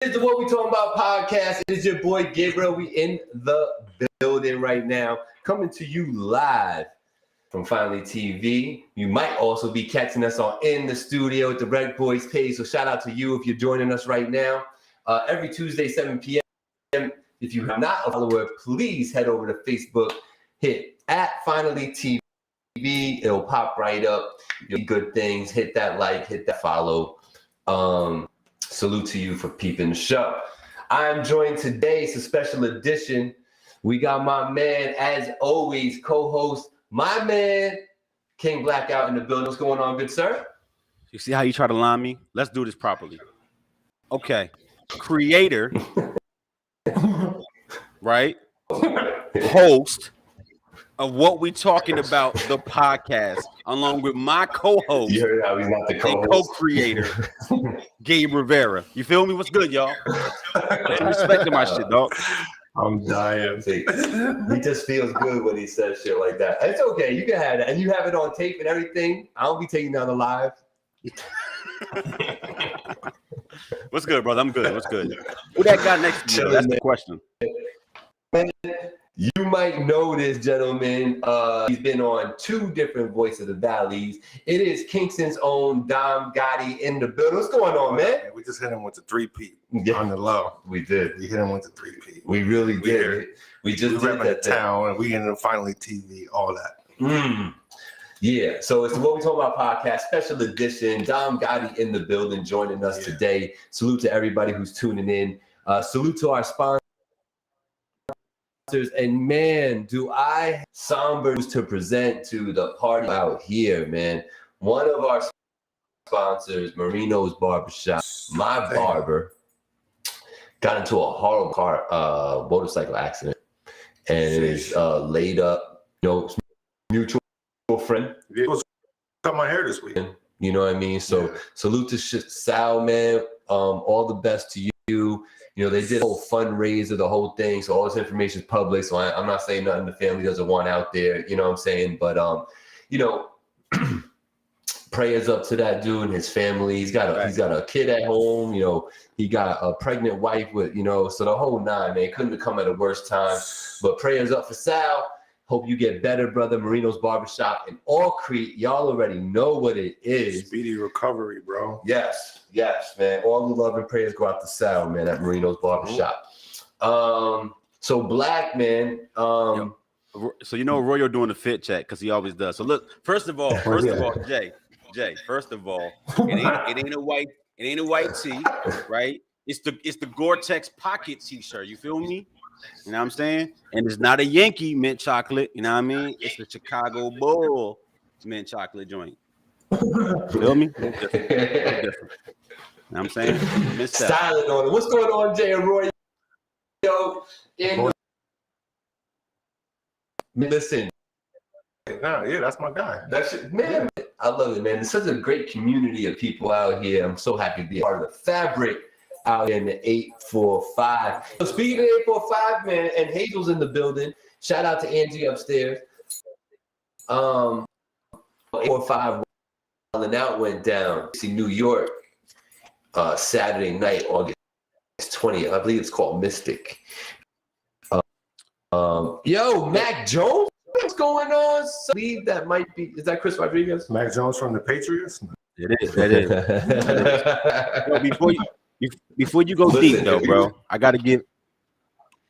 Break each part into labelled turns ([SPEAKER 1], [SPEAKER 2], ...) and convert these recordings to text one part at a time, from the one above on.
[SPEAKER 1] It's the What We Talking About podcast. It is your boy Gabriel. We in the building right now, coming to you live from Finally TV. You might also be catching us on In the Studio at the Red Boys page. So shout out to you if you're joining us right now. Every Tuesday, 7 p.m. If you have not a follower, please head over to Facebook, hit at Finally TV. It'll pop right up. You'll see good things. Hit that like, hit that follow. Salute to you for peeping the show. I'm joined today. It's a special edition. We got my man, as always, co-host, my man, King Blackout in the building. What's going on, good sir?
[SPEAKER 2] You see how you try to line me? Let's do this properly. Okay. Creator, right? Host of What We Talking About, the podcast, along with my co-host.
[SPEAKER 1] You heard how he's not the co-host.
[SPEAKER 2] And co-creator, Gabe Rivera. You feel me? What's good, y'all? I'm respecting my shit, dog.
[SPEAKER 3] I'm dying.
[SPEAKER 1] See, he just feels good when he says shit like that. It's okay. You can have that. And you have it on tape and everything. I don't be taking down the live.
[SPEAKER 2] What's good, brother? I'm good. What's good? Who that guy next to you? That's the question.
[SPEAKER 1] You might know this gentleman. He's been on 2 different Voice of the Valleys. It is Kingston's own Dom Gotti in the building. What's going on, man?
[SPEAKER 3] We just hit him with the 3-peat on the low.
[SPEAKER 1] We did.
[SPEAKER 3] We hit him with the 3-peat.
[SPEAKER 1] We really did. We just did that
[SPEAKER 3] town, and we ended up Finally TV, all that.
[SPEAKER 1] Yeah, so it's the What We Talking About podcast, special edition. Dom Gotti in the building, joining us today. Salute to everybody who's tuning in. Salute to our sponsors. And man, do I have somber news to present to the party out here, man. One of our sponsors, Marino's Barbershop, my barber, got into a horrible motorcycle accident and is laid up. Mutual friend.
[SPEAKER 3] It was cut my hair this weekend.
[SPEAKER 1] You know what I mean? So salute to Sal, man. All the best to you. You know, they did a whole fundraiser, the whole thing. So all this information is public. So I'm not saying nothing the family doesn't want out there. You know what I'm saying? But, prayers up to that dude and his family. He's got a kid at home. You know, he got a pregnant wife with, so the whole 9, man. Couldn't have come at a worse time. But prayers up for Sal. Hope you get better, brother. Marino's Barbershop in All Creek. Y'all already know what it is.
[SPEAKER 3] Speedy recovery, bro.
[SPEAKER 1] Yes, man. All the love and prayers go out to Sal, man, at Marino's Barbershop. So Black, man.
[SPEAKER 2] So Royo doing the fit check because he always does. So look, first of all, Jay. First of all, it ain't a white tee, right? It's the Gore-Tex pocket t-shirt. You feel me? You know what I'm saying? And it's not a Yankee mint chocolate. You know what I mean? It's the Chicago Bulls mint chocolate joint. Feel me? Different. You know what I'm saying?
[SPEAKER 1] Styling on it. What's going on, Jay and Roy? Listen.
[SPEAKER 3] Yeah, that's my guy.
[SPEAKER 1] That's it, man. I love it, man. There's such a great community of people out here. I'm so happy to be a part of the fabric out in the 845. So speaking of 845, man, and Hazel's in the building. Shout out to Angie upstairs. 845 and out went down. See New York Saturday night, August 20th. I believe it's called Mystic. Mac Jones, what's going on? I believe that might be. Is that Chris Rodriguez?
[SPEAKER 3] Mac Jones from the Patriots?
[SPEAKER 2] It is. That is. Before you go deep though, bro, I gotta give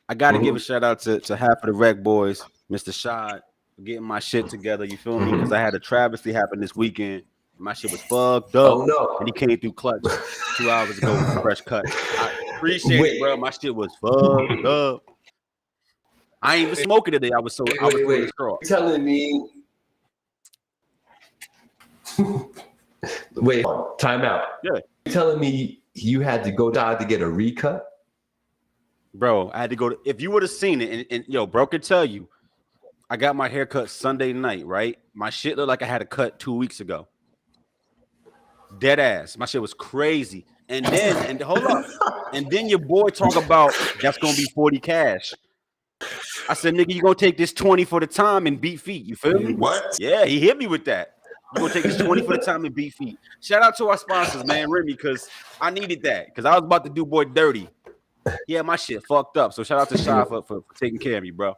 [SPEAKER 2] a shout out to half of the Rec Boys, Mr. Shad, for getting my shit together. You feel me? Because I had a travesty happen this weekend. My shit was fucked up.
[SPEAKER 1] Oh no!
[SPEAKER 2] And he came through clutch 2 hours ago with a fresh cut. I appreciate it, bro. My shit was fucked up. I ain't even smoking today. I was
[SPEAKER 1] wait. Telling me. Wait, time out.
[SPEAKER 2] Yeah.
[SPEAKER 1] You're telling me you had to go down to get a recut?
[SPEAKER 2] Bro, I had to go if you would have seen it, and bro could tell you, I got my hair cut Sunday night, right? My shit looked like I had a cut 2 weeks ago. Dead ass. My shit was crazy. And hold up. And then your boy talk about that's gonna be 40 cash. I said, nigga, you gonna take this 20 for the time and beat feet. You feel me?
[SPEAKER 3] What?
[SPEAKER 2] Yeah, he hit me with that. You're gonna take this 20 for the time and beat feet. Shout out to our sponsors, man, Remy, because I needed that. Because I was about to do boy dirty. Yeah, my shit fucked up. So shout out to Shy for taking care of me, bro.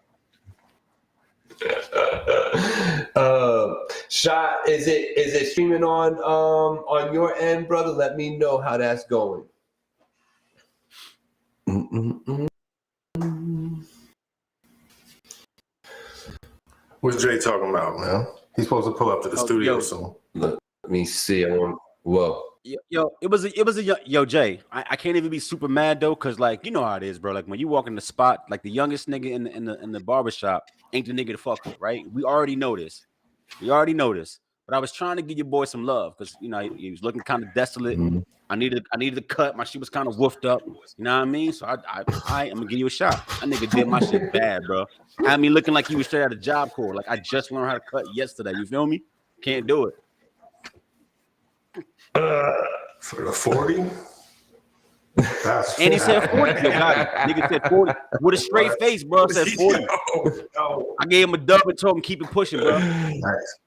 [SPEAKER 1] Shy, is it streaming on your end, brother? Let me know how that's going.
[SPEAKER 3] What's Jay talking about, man? He's supposed to pull up to the studio soon.
[SPEAKER 1] Let me see. Whoa.
[SPEAKER 2] Yo, it was a Jay. I can't even be super mad though, cause like you know how it is, bro. Like when you walk in the spot, like the youngest nigga in the barbershop ain't the nigga to fuck with, right? We already know this. But I was trying to give your boy some love, cause you know he was looking kind of desolate. Mm-hmm. I needed a cut. My shit was kind of woofed up. You know what I mean? So I'm gonna give you a shot. That nigga did my shit bad, bro. Had me looking like he was straight out of Job Corps. Like I just learned how to cut yesterday. You feel me? Can't do it.
[SPEAKER 3] For the 40?
[SPEAKER 2] And he said 40. Yo, nigga said 40 with a straight face, bro. Said 40. No. I gave him a dub and told him keep it pushing, bro.
[SPEAKER 3] Nice.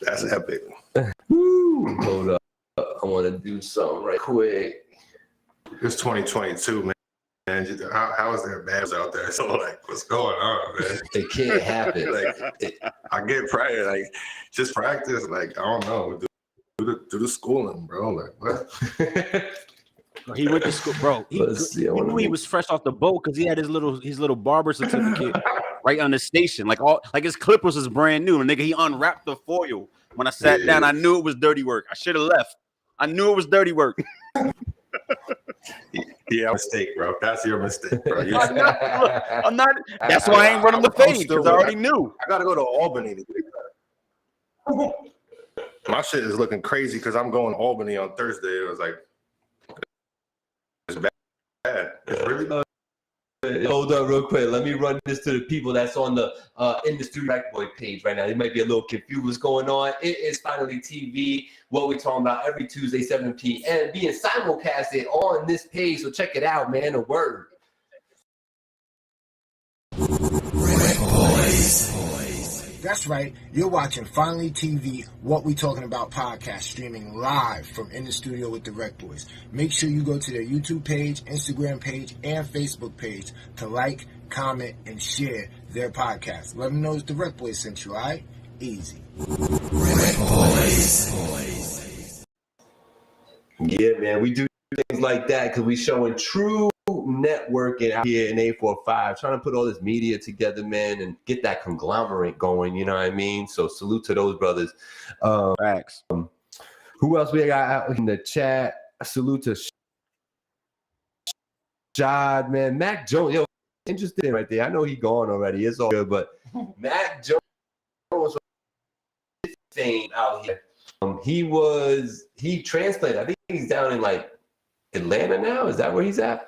[SPEAKER 3] That's epic.
[SPEAKER 1] Hold up. I want to do something right quick.
[SPEAKER 3] It's 2022, man. How is there bad out there? So like, what's going on, man?
[SPEAKER 1] It can't happen.
[SPEAKER 3] I get practice, like just practice. Like I don't know, do the schooling, bro. Like what?
[SPEAKER 2] He went to school, bro. He knew he was fresh off the boat because he had his little barber certificate right on the station. Like his clippers was brand new. And nigga, he unwrapped the foil. When I sat down, I knew it was dirty work. I should have left. I knew it was dirty work.
[SPEAKER 3] Yeah, mistake, bro. That's your mistake, bro.
[SPEAKER 2] I'm not. That's why I ain't running the fade because I already knew.
[SPEAKER 3] I gotta go to Albany to get it. My shit is looking crazy because I'm going to Albany on Thursday. It was like, it's bad. It's really bad.
[SPEAKER 1] Hold up real quick. Let me run this to the people that's on the Industry Rec Boy page right now. They might be a little confused what's going on. It is Finally TV, what we're talking about every Tuesday, 7 p.m. being simulcasted on this page. So check it out, man. A word.
[SPEAKER 4] That's right. You're watching Finally TV, What We Talking About podcast, streaming live from In the Studio with the Rec Boys. Make sure you go to their YouTube page, Instagram page, and Facebook page to like, comment, and share their podcast. Let them know it's the Rec Boys sent you, all right? Easy. Rec Boys.
[SPEAKER 1] Yeah, man. We do things like that because we showing true networking out here in 845, trying to put all this media together, man, and get that conglomerate going. You know what I mean? So salute to those brothers.
[SPEAKER 2] Facts.
[SPEAKER 1] Who else we got out in the chat? Salute to Jod, man. Mac Jones, yo, interesting right there. I know he gone already. It's all good, but Mac Jones was insane out here. He transplanted. I think he's down in like Atlanta now. Is that where he's at?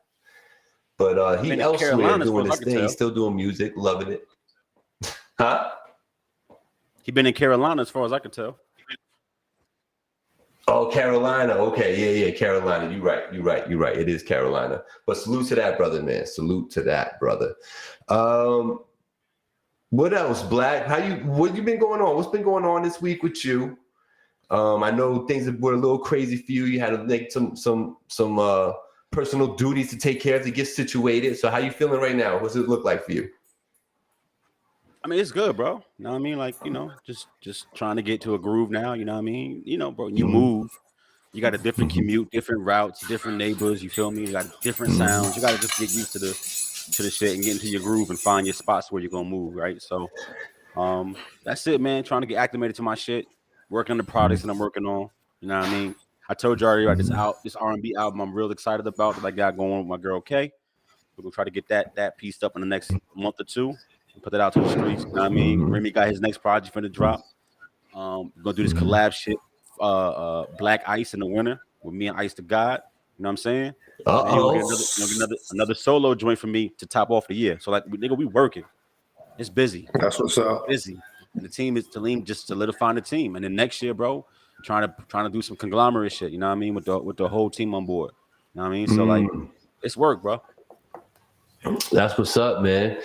[SPEAKER 1] But he elsewhere doing his thing. He's still doing music, loving it. Huh?
[SPEAKER 2] He been in Carolina as far as I can tell.
[SPEAKER 1] Oh, Carolina. Okay, yeah, Carolina. You're right. It is Carolina. But salute to that brother, man. Salute to that brother. What else, Black? What you been going on? What's been going on this week with you? I know things were a little crazy for you. You had to make some personal duties to take care of to get situated. So how you feeling right now? What's it look like for you?
[SPEAKER 2] I mean, it's good, bro. You know what I mean? Like, you know, just trying to get to a groove now. You know what I mean? You know, bro, you move. You got a different commute, different routes, different neighbors. You feel me? You got different sounds. You got to just get used to the shit and get into your groove and find your spots where you're going to move, right? So that's it, man. Trying to get acclimated to my shit. Working on the products that I'm working on. You know what I mean? I told you already about this R&B album I'm real excited about that I got going with my girl Kay. We're gonna try to get that pieced up in the next month or two and put that out to the streets. You know what I mean? Remy got his next project for the drop. We're gonna do this collab shit, Black Ice in the winter with me and Ice the God. You know what I'm saying? And another solo joint for me to top off the year. So like nigga, we working. It's busy.
[SPEAKER 3] That's what's up.
[SPEAKER 2] Busy. And the team is just solidifying the team. And then next year, bro, trying to do some conglomerate shit, you know what I mean, with the whole team on board. You know what I mean? So like it's work, bro.
[SPEAKER 1] That's what's up, man.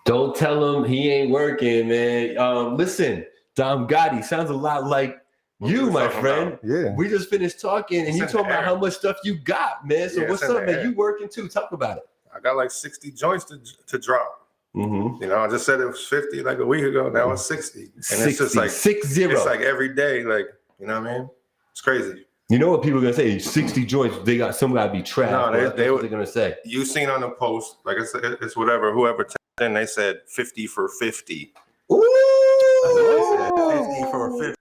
[SPEAKER 1] Don't tell him he ain't working, man. Listen, Dom Gotti sounds a lot like you, my friend.
[SPEAKER 3] About? Yeah.
[SPEAKER 1] We just finished talking, and you talking about how much stuff you got, man. So what's up, man? You working too? Talk about it.
[SPEAKER 3] I got like 60 joints to drop. You know, I just said it was 50 like a week ago. Now it's 60. And 60, it's just like 60. It's like every day, like, you know what I mean? It's crazy.
[SPEAKER 1] You know what people are gonna say? 60 joints, some gotta be trash.
[SPEAKER 3] No,
[SPEAKER 1] that's what they're gonna say.
[SPEAKER 3] You seen on the post, like I said, it's whatever, whoever and they said 50 for 50.
[SPEAKER 1] Ooh!
[SPEAKER 3] 50 for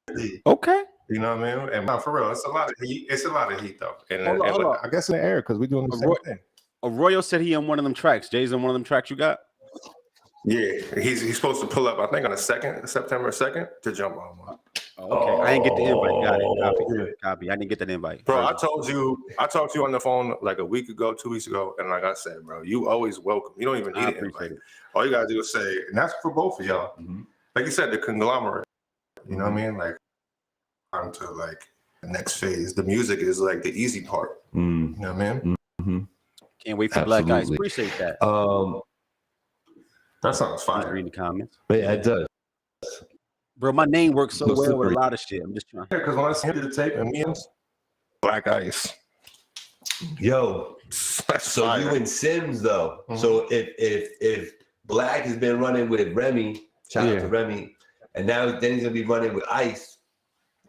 [SPEAKER 3] 50.
[SPEAKER 2] Okay.
[SPEAKER 3] You know what I mean? And not for real, it's a lot of heat. It's a lot of heat though. And,
[SPEAKER 2] Hold on.
[SPEAKER 3] I guess in the air because we're doing the same thing.
[SPEAKER 2] Arroyo said he on one of them tracks. Jay's on one of them tracks you got?
[SPEAKER 3] Yeah, he's supposed to pull up, I think, on the 2nd, September 2nd, to jump on one.
[SPEAKER 2] Okay. I didn't get the invite. Got it. Copy. I didn't get that invite.
[SPEAKER 3] Bro, I talked to you on the phone like a week ago, 2 weeks ago, and like I said, bro, you always welcome. You don't even need an invite. All you gotta do is say, and that's for both of y'all. Like you said, the conglomerate. You know what I mean? Like, on to like the next phase. The music is like the easy part. You know what I mean?
[SPEAKER 2] Can't wait for Black Guys. Appreciate that.
[SPEAKER 3] That sounds fine.
[SPEAKER 2] Reading the comments.
[SPEAKER 1] Yeah, it does.
[SPEAKER 2] Bro, my name works so well with a lot of shit. I'm just trying.
[SPEAKER 3] Because when I sent you the tape and meals, Black Ice.
[SPEAKER 1] Yo, so you and Sims though. So if Black has been running with Remy, shout out to Remy, and now then he's gonna be running with Ice.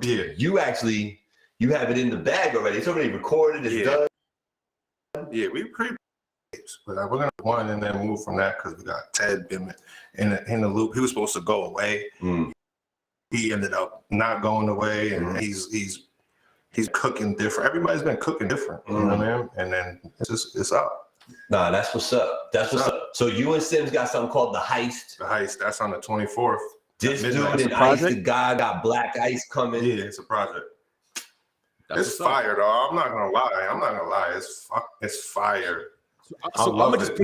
[SPEAKER 3] Yeah,
[SPEAKER 1] you have it in the bag already. It's already recorded. It's done.
[SPEAKER 3] Yeah, we pretty. But we're gonna one and then move from that because we got Ted Bimmet in the loop. He was supposed to go away. He ended up not going away, and he's cooking different. Everybody's been cooking different, you know what I mean? And then it's up.
[SPEAKER 1] Nah, that's what's up. That's what's up. So you and Sims got something called the Heist.
[SPEAKER 3] The Heist. That's on the 24th.
[SPEAKER 1] This dude and Ice, the guy got Black Ice coming.
[SPEAKER 3] Yeah, it's a project. It's fire, though. I'm not gonna lie. It's fire.
[SPEAKER 2] So I'm gonna just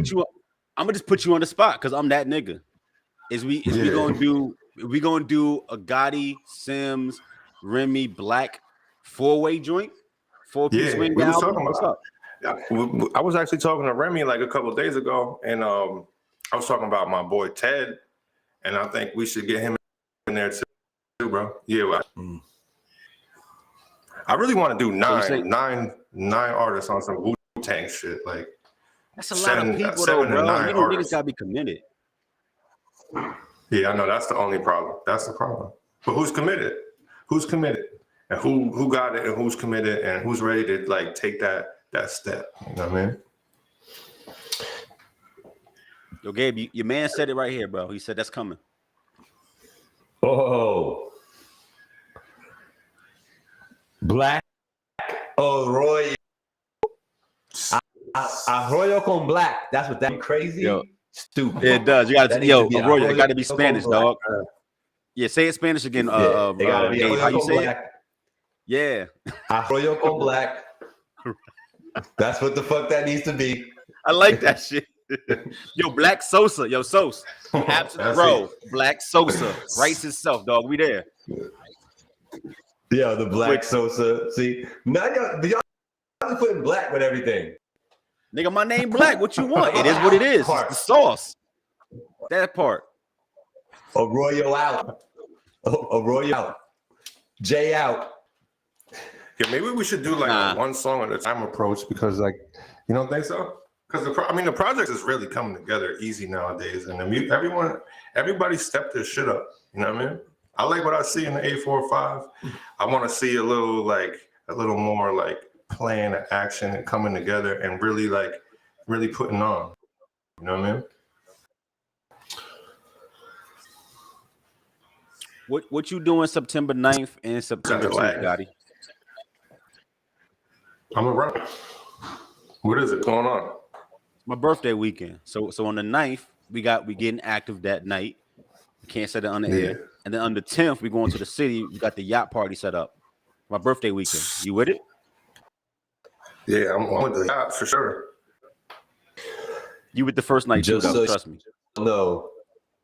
[SPEAKER 2] put you on the spot because I'm that nigga. We gonna do a Gotti, Sims, Remy, Black 4-way joint, 4-piece swing
[SPEAKER 3] we was
[SPEAKER 2] album?
[SPEAKER 3] talking about. What's up? I was actually talking to Remy like a couple of days ago, and I was talking about my boy Ted, and I think we should get him in there too, bro. Yeah, I really want to do nine artists on some Wu-Tang shit, like.
[SPEAKER 2] That's a lot of people, though, bro. You know, niggas gotta be committed.
[SPEAKER 3] Yeah, I know that's the only problem. That's the problem. But who's committed? Who's committed? And who got it? And who's committed? And who's ready to like take that step? You know what I mean?
[SPEAKER 2] Yo, Gabe, your man said it right here, bro. He said that's coming.
[SPEAKER 1] Oh, Black Arroyo. Arroyo con Black. That's what that crazy.
[SPEAKER 2] Yo.
[SPEAKER 1] Stupid.
[SPEAKER 2] It does. You got to Arroyo. It got to be Spanish, dog. Yeah, say it Spanish again. Gabe, how you say it? Yeah.
[SPEAKER 1] Arroyo con Black. That's what the fuck that needs to be.
[SPEAKER 2] I like that shit. Yo, Black Sosa. Yo, Sos. Bro, Black Sosa. Writes himself, dog. We there.
[SPEAKER 1] Yeah, the Black Sosa. See, now y'all just putting Black with everything.
[SPEAKER 2] Nigga, my name Black. What you want? It is what it is. It's the sauce. That part.
[SPEAKER 1] Arroyo out. Arroyo out. Jay out.
[SPEAKER 3] Yeah, maybe we should do like a one song at a time approach because, like, you don't think so? Because the project is really coming together easy nowadays, and everybody stepped their shit up. You know what I mean? I like what I see in the 845. I want to see a little more like plan and action and coming together and really putting on. You know what I mean?
[SPEAKER 2] What you doing September 9th and September 2nd, Gotti?
[SPEAKER 3] I'm around. What is it going on?
[SPEAKER 2] My birthday weekend. So on the 9th, we getting active that night. We can't set it on the air. And then on the 10th, we going to the city. We got the yacht party set up. My birthday weekend. You with it?
[SPEAKER 3] Yeah, I'm with the yacht for sure.
[SPEAKER 2] You with the first night too, though, trust me.
[SPEAKER 1] No.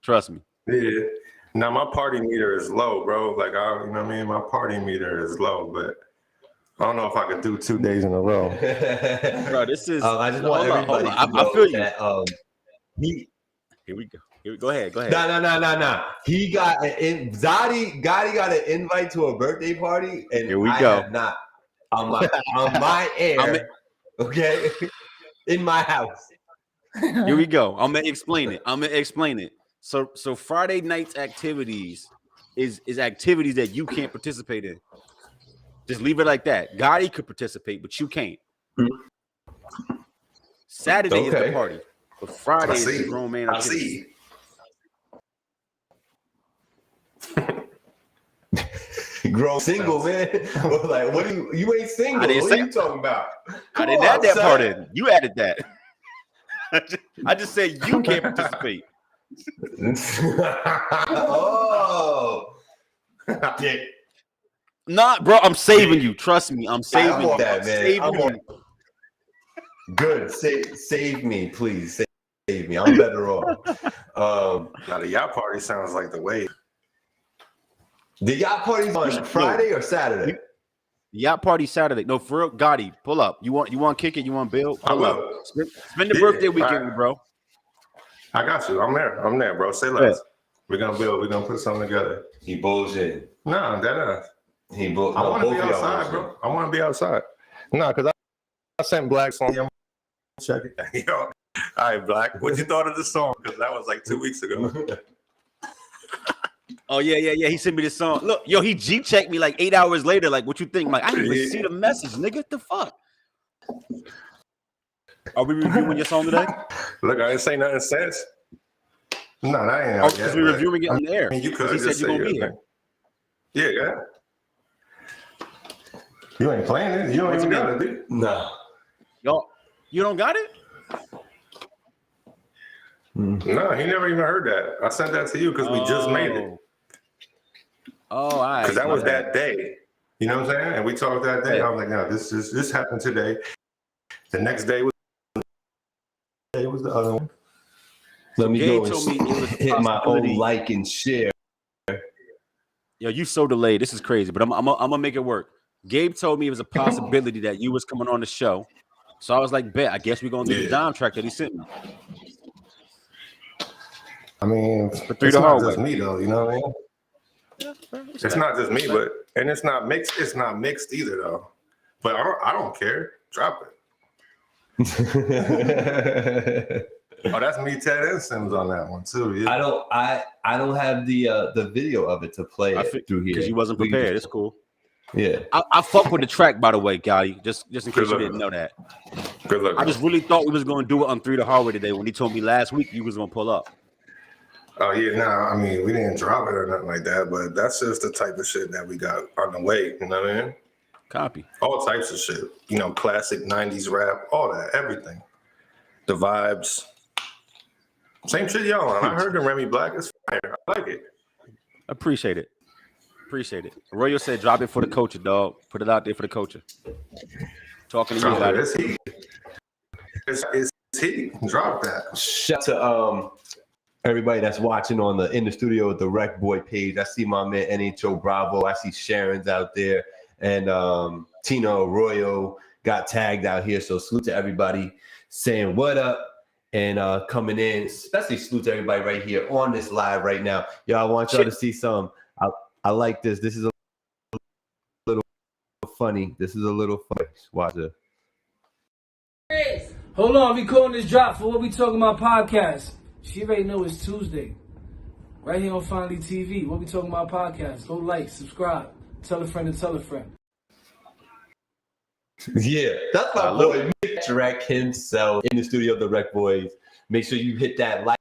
[SPEAKER 2] Trust me.
[SPEAKER 3] Yeah. Now my party meter is low, bro. Like, you know what I mean? My party meter is low, but I don't know if I could do 2 days in a row.
[SPEAKER 2] Bro, this is.
[SPEAKER 1] I just want everybody to
[SPEAKER 2] I feel you.
[SPEAKER 1] That,
[SPEAKER 2] Here we go. Go ahead.
[SPEAKER 1] No. He got Gotti got an invite to a birthday party, and
[SPEAKER 2] Here we
[SPEAKER 1] I
[SPEAKER 2] go.
[SPEAKER 1] have not on my air. Okay, in my house.
[SPEAKER 2] Here we go. I'm gonna explain it. So Friday night's activities is activities that you can't participate in. Just leave it like that. Gotti could participate, but you can't. Saturday is the party, but Friday is the grown man.
[SPEAKER 3] I see.
[SPEAKER 1] Grown single, man. Like, what you ain't single? What are you talking about?
[SPEAKER 2] I didn't add that part in. You added that. I just said you can't participate.
[SPEAKER 1] Oh. Dick.
[SPEAKER 2] Nah, bro, I'm saving you. Trust me, I'm saving you.
[SPEAKER 1] That, man. Good. Save me, please. Save me. I'm better off.
[SPEAKER 3] Now the yacht party sounds like the way.
[SPEAKER 1] The yacht party's on Friday or Saturday?
[SPEAKER 2] The yacht party Saturday. No, for real, Gotti, pull up. You want to kick it? You want Bill? Pull up. Spend the birthday weekend, right, bro.
[SPEAKER 3] I got you. I'm there, bro. Say less. We're gonna build. We're gonna put something together.
[SPEAKER 1] He bullshit.
[SPEAKER 3] No, that
[SPEAKER 1] I
[SPEAKER 3] want to be outside, bro. I want to be outside. No, because I sent Black song. Check it. Yo, all right, Black. What you thought of the song? Because that was like 2 weeks ago.
[SPEAKER 2] Oh yeah. He sent me this song. Look, yo, he G-checked me like 8 hours later. Like, what you think? I'm like, I didn't even see the message, nigga. What the fuck? Are we reviewing your song today?
[SPEAKER 3] Look, I didn't say nothing since. No, that ain't out yet.
[SPEAKER 2] Because we're reviewing it on the air.
[SPEAKER 3] I mean, you could.
[SPEAKER 2] He said you're gonna be here.
[SPEAKER 3] Yeah. You ain't playing it. You don't even got it, dude.
[SPEAKER 1] No.
[SPEAKER 2] Yo, you don't got it?
[SPEAKER 3] No, he never even heard that. I sent that to you because we just made it.
[SPEAKER 2] Oh, all right.
[SPEAKER 3] Because that was that day. You know what I'm saying? And we talked that day. I was like, no, this happened today. The next day was the other one.
[SPEAKER 1] Let me go and hit my own like and share.
[SPEAKER 2] Yo, you so delayed. This is crazy, but I'm gonna make it work. Gabe told me it was a possibility that you was coming on the show. So I was like, bet, I guess we're gonna do the Dom track that he sent me.
[SPEAKER 3] I mean, it's not just me though, you know what I mean? Yeah, it's not just me, but it's not mixed. It's not mixed either though. But I don't care. Drop it. Oh, that's me, Ted, and Sims on that one too. Yeah.
[SPEAKER 1] I don't have the video of it to play through here
[SPEAKER 2] because you wasn't prepared. It's cool.
[SPEAKER 1] Yeah,
[SPEAKER 2] I fuck with the track, by the way, Gotti. Just in case you didn't know that.
[SPEAKER 3] Good luck.
[SPEAKER 2] I just really thought we was gonna do it on 3 the Hard Way today when he told me last week you was gonna pull up.
[SPEAKER 3] Oh yeah, no, I mean we didn't drop it or nothing like that, but that's just the type of shit that we got on the way. You know what I mean?
[SPEAKER 2] Copy.
[SPEAKER 3] All types of shit. You know, classic '90s rap, all that, everything. The vibes. Same shit y'all on. I heard the Remy Black is fire. I like it.
[SPEAKER 2] Appreciate it. Royal said, drop it for the culture, dog. Put it out there for the culture. Talking to you about it.
[SPEAKER 3] It's he. Drop that.
[SPEAKER 1] Shout to everybody that's watching on the In the Studio with the Rec Boy page. I see my man NHO Bravo. I see Sharon's out there. And Tino Arroyo got tagged out here. So salute to everybody saying what up. And coming in, especially salute to everybody right here on this live right now. Yo, I want y'all to see some. I like this. This is a little funny. Watch it.
[SPEAKER 5] Hold on, we calling this drop for what we talking about podcast. She already know it's Tuesday. Right here on Finally TV. What we talking about podcast. Go like, subscribe, tell a friend and tell a friend.
[SPEAKER 1] Yeah, that's my boy Mick Drek himself in the studio of the Rec Boys. Make sure you hit that like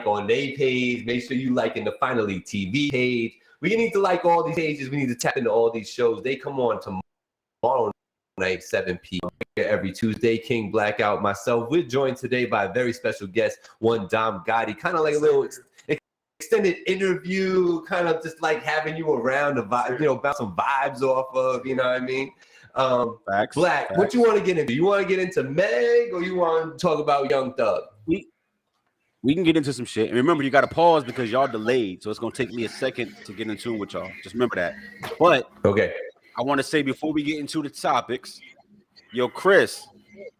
[SPEAKER 1] on their page. Make sure you like in the Finally TV page. We need to like all these pages. We need to tap into all these shows. They come on tomorrow night, 7 p.m. every Tuesday. King Blackout, myself. We're joined today by a very special guest, one Dom Gotti. Kind of like a little extended interview, kind of just like having you around to vibe, bounce some vibes off of, you know what I mean?
[SPEAKER 2] Facts.
[SPEAKER 1] What you want to get into? You want to get into Meg or you want to talk about Young Thug?
[SPEAKER 2] We can get into some shit. And remember, you got to pause because y'all delayed. So it's going to take me a second to get in tune with y'all. Just remember that. But
[SPEAKER 1] okay,
[SPEAKER 2] I want to say before we get into the topics, yo, Chris,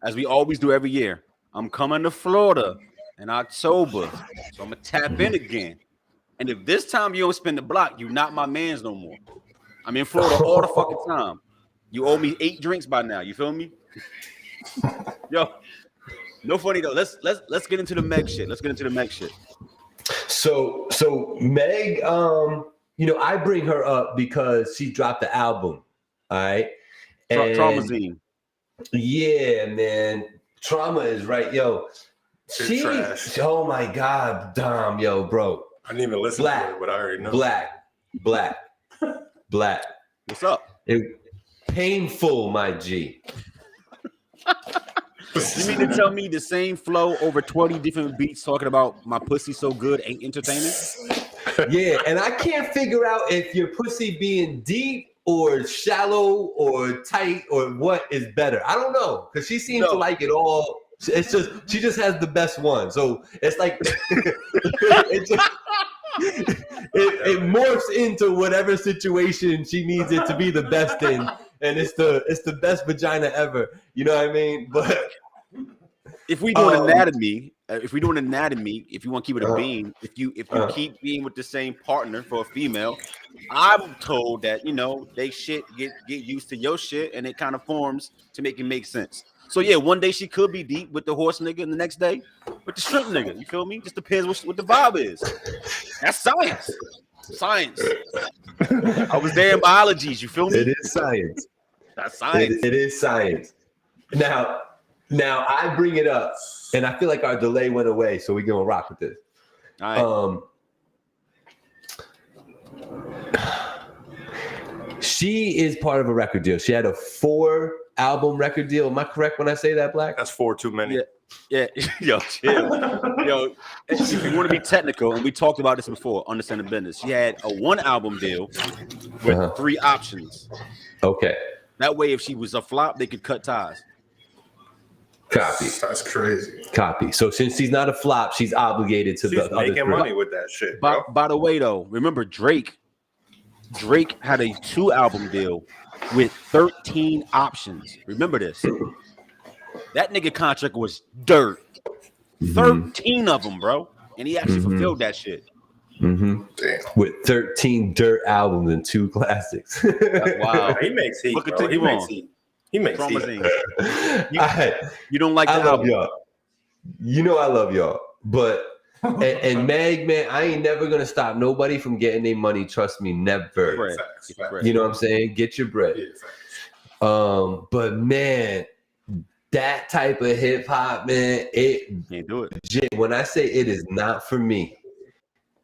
[SPEAKER 2] as we always do every year, I'm coming to Florida in October. So I'm gonna tap in again. And if this time you don't spend the block, you not my mans no more. I'm in Florida all the fucking time. You owe me 8 drinks by now. You feel me? Yo, no funny though. Let's get into the Meg shit. Let's get into the Meg shit.
[SPEAKER 1] So Meg, you know, I bring her up because she dropped the album. All right.
[SPEAKER 2] Traumazine.
[SPEAKER 1] Yeah, man. Trauma is right. Yo, she trash. Oh my God, Dom, yo, bro.
[SPEAKER 3] I didn't even listen to it, but I already know.
[SPEAKER 1] Black.
[SPEAKER 2] What's up?
[SPEAKER 1] Painful, my G.
[SPEAKER 2] You mean to tell me the same flow over 20 different beats talking about my pussy so good ain't entertaining?
[SPEAKER 1] Yeah, and I can't figure out if your pussy being deep or shallow or tight or what is better. I don't know, because she seems to like it all. It's just she just has the best one. So it's like it morphs into whatever situation she needs it to be the best in, and it's the best vagina ever. You know what I mean? But
[SPEAKER 2] if we do an anatomy, if you want to keep it a beam, if you keep being with the same partner for a female, I'm told that, you know, they shit get used to your shit and it kind of forms to make it make sense. So yeah, one day she could be deep with the horse nigga, and the next day with the shrimp nigga. You feel me? Just depends what the vibe is. That's science. Science. I was there in biologies. You feel me?
[SPEAKER 1] It is science.
[SPEAKER 2] That's science.
[SPEAKER 1] It is science. Now I bring it up, and I feel like our delay went away, so we're gonna rock with this.
[SPEAKER 2] All
[SPEAKER 1] right. She is part of a record deal. She had a 4-album record deal. Am I correct when I say that, Black?
[SPEAKER 3] That's 4 too many.
[SPEAKER 2] Yeah. Yo, chill. Yo, if you want to be technical, and we talked about this before, understand the business. She had a 1-album deal with 3 options.
[SPEAKER 1] Okay.
[SPEAKER 2] That way, if she was a flop, they could cut ties.
[SPEAKER 3] Copy. That's crazy.
[SPEAKER 1] Copy. So since she's not a flop, she's obligated to the other.
[SPEAKER 3] She's making money with that shit.
[SPEAKER 2] By the way, though, remember Drake had a 2-album deal with 13 options. Remember this. That nigga contract was dirt. 13 of them, bro. And he actually fulfilled that shit.
[SPEAKER 1] Damn. With 13 dirt albums and 2 classics.
[SPEAKER 2] Wow.
[SPEAKER 3] He makes heat.
[SPEAKER 2] Look at
[SPEAKER 3] He makes heat.
[SPEAKER 2] You don't like
[SPEAKER 1] I
[SPEAKER 2] the
[SPEAKER 1] love
[SPEAKER 2] album.
[SPEAKER 1] y'all. You know I love y'all. But and Meg, man, I ain't never gonna stop nobody from getting their money. Trust me, never.
[SPEAKER 3] Facts.
[SPEAKER 1] You know what I'm saying? Get your bread. But man, that type of hip hop, man, it
[SPEAKER 2] can't do it.
[SPEAKER 1] When I say it is not for me,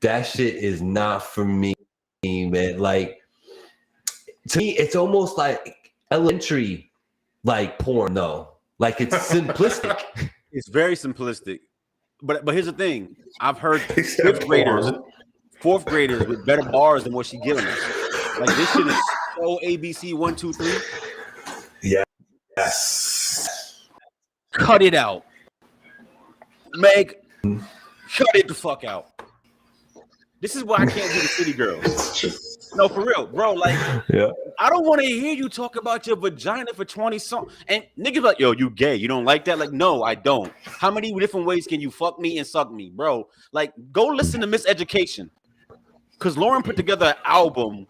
[SPEAKER 1] that shit is not for me, man. Like, to me, it's almost like elementary, like porn, though. Like, it's simplistic.
[SPEAKER 2] It's very simplistic. But here's the thing. I've heard 4th graders with better bars than what she giving us. Like, this shit is so ABC 1, 2, 3.
[SPEAKER 1] Yes.
[SPEAKER 2] Cut it out. Meg, cut it the fuck out. This is why I can't do the city girls. No, for real, bro. Like, I don't want to hear you talk about your vagina for 20 something. And niggas like, yo, you gay. You don't like that? Like, no, I don't. How many different ways can you fuck me and suck me, bro? Like, go listen to Miseducation. Because Lauren put together an album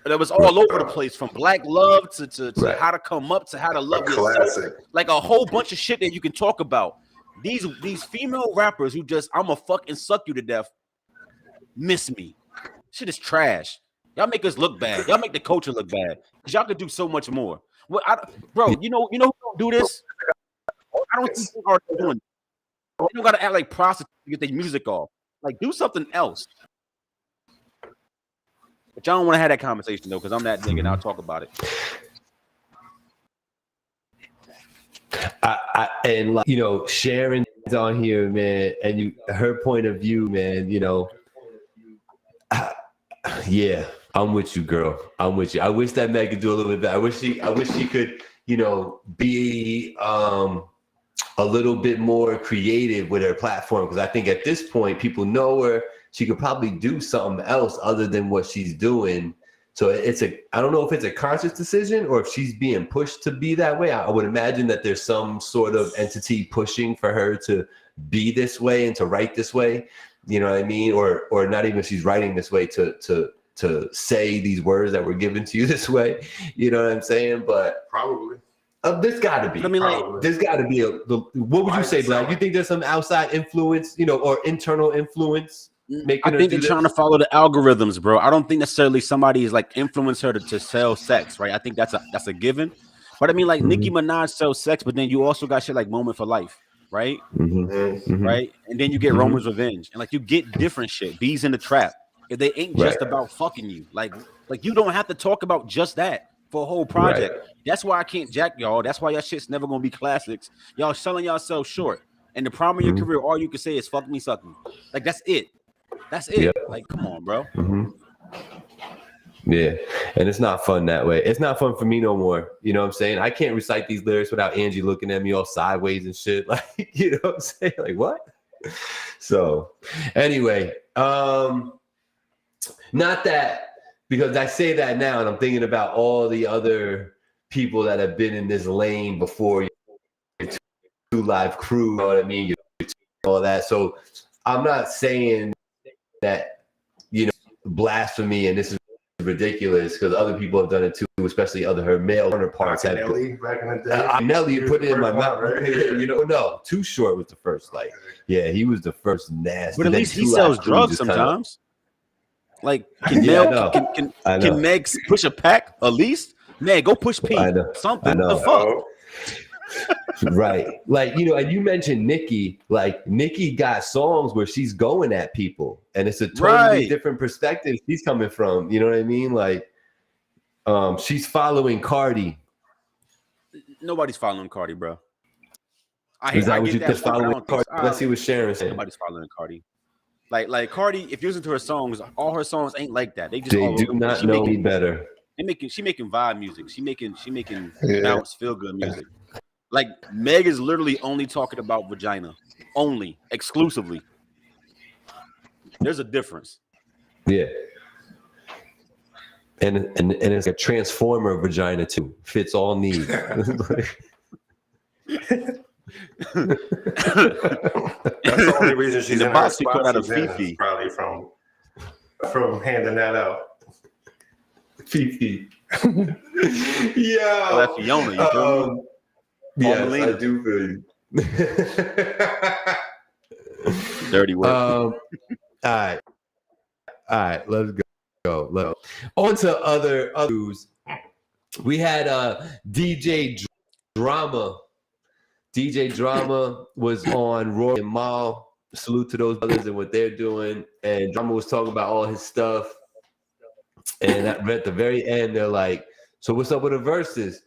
[SPEAKER 2] that was all over the place, from Black Love to How to Come Up to How to Love Yourself. Like, a whole bunch of shit that you can talk about. These female rappers who just, I'ma fuck and suck you to death, miss me. Shit is trash. Y'all make us look bad. Y'all make the culture look bad. Because y'all could do so much more. Well, bro, you know who don't do this? I don't think people are doing it. They don't gotta act like prostitutes to get their music off. Like, do something else. But y'all don't want to have that conversation though, because I'm that nigga and I'll talk about it.
[SPEAKER 1] And like, you know, Sharon's on here, man, and her point of view, man, you know. Yeah, I'm with you, girl. I'm with you. I wish that Meg could do a little bit better. I wish she could, you know, be a little bit more creative with her platform, because I think at this point people know her. She could probably do something else other than what she's doing. So I don't know if it's a conscious decision or if she's being pushed to be that way. I would imagine that there's some sort of entity pushing for her to be this way and to write this way. You know what I mean? Or not even if she's writing this way to say these words that were given to you this way. You know what I'm saying? But
[SPEAKER 3] Probably.
[SPEAKER 1] there's got to be.
[SPEAKER 2] I mean, like,
[SPEAKER 1] there's got to be what would you say, Black? You think there's some outside influence, or internal influence making
[SPEAKER 2] I think they're trying to follow the algorithms, bro. I don't think necessarily somebody is like influence her to sell sex, right? I think that's a given. But I mean, like Nicki Minaj sells sex, but then you also got shit like Moment for Life, right? Right, and then you get Roman's Revenge, and like you get different shit. Bees in the Trap. If they ain't just about fucking you, like you don't have to talk about just that for a whole project. That's why I can't jack y'all. That's why y'all shit's never gonna be classics. Y'all selling yourselves short. And the problem in your career, all you can say is fuck me, suck me. Like that's it. That's it. Like, come on, bro.
[SPEAKER 1] Yeah, and it's not fun that way. It's not fun for me no more. You know what I'm saying? I can't recite these lyrics without Angie looking at me all sideways and shit. Like, you know what I'm saying? Like, what? So, anyway, not that, because I say that now and I'm thinking about all the other people that have been in this lane before you, Two Live Crew, you know what I mean? All that. So I'm not saying that, blasphemy and this is ridiculous, because other people have done it too, especially her male counterparts have.
[SPEAKER 3] Nelly back in the day.
[SPEAKER 1] Nelly put it in my mouth. Right? No, Too Short was the first. Like, yeah, he was the first nasty.
[SPEAKER 2] But at least he sells drugs sometimes. Like, can Meg push a pack at least? Meg, go push P. Something. The fuck.
[SPEAKER 1] Right. Like, and you mentioned Nicki. Like, Nicki got songs where she's going at people, and it's a totally different perspective she's coming from. You know what I mean? Like, she's following Cardi.
[SPEAKER 2] Nobody's following Cardi, bro.
[SPEAKER 1] Is that what you just following Cardi? Let's see what Sharon said.
[SPEAKER 2] Nobody's following Cardi. Like Cardi, if you listen to her songs, all her songs ain't like that. They
[SPEAKER 1] do not know me better.
[SPEAKER 2] She making vibe music. She making bounce, feel good music. Like, Meg is literally only talking about vagina, only, exclusively. There's a difference.
[SPEAKER 1] Yeah. And it's a transformer vagina too. Fits all needs.
[SPEAKER 3] That's the only reason she's in her spot out of Fifi. Probably from handing that out.
[SPEAKER 1] Fifi. Yeah.
[SPEAKER 2] That's Fiona. You feel me?
[SPEAKER 1] Yes, I do feel you.
[SPEAKER 2] Dirty work.
[SPEAKER 1] All right, let's go. On to other news. We had DJ Drama. DJ Drama was on Roy and Mal. Salute to those brothers and what they're doing. And Drama was talking about all his stuff. And at the very end, they're like, so what's up with the verses?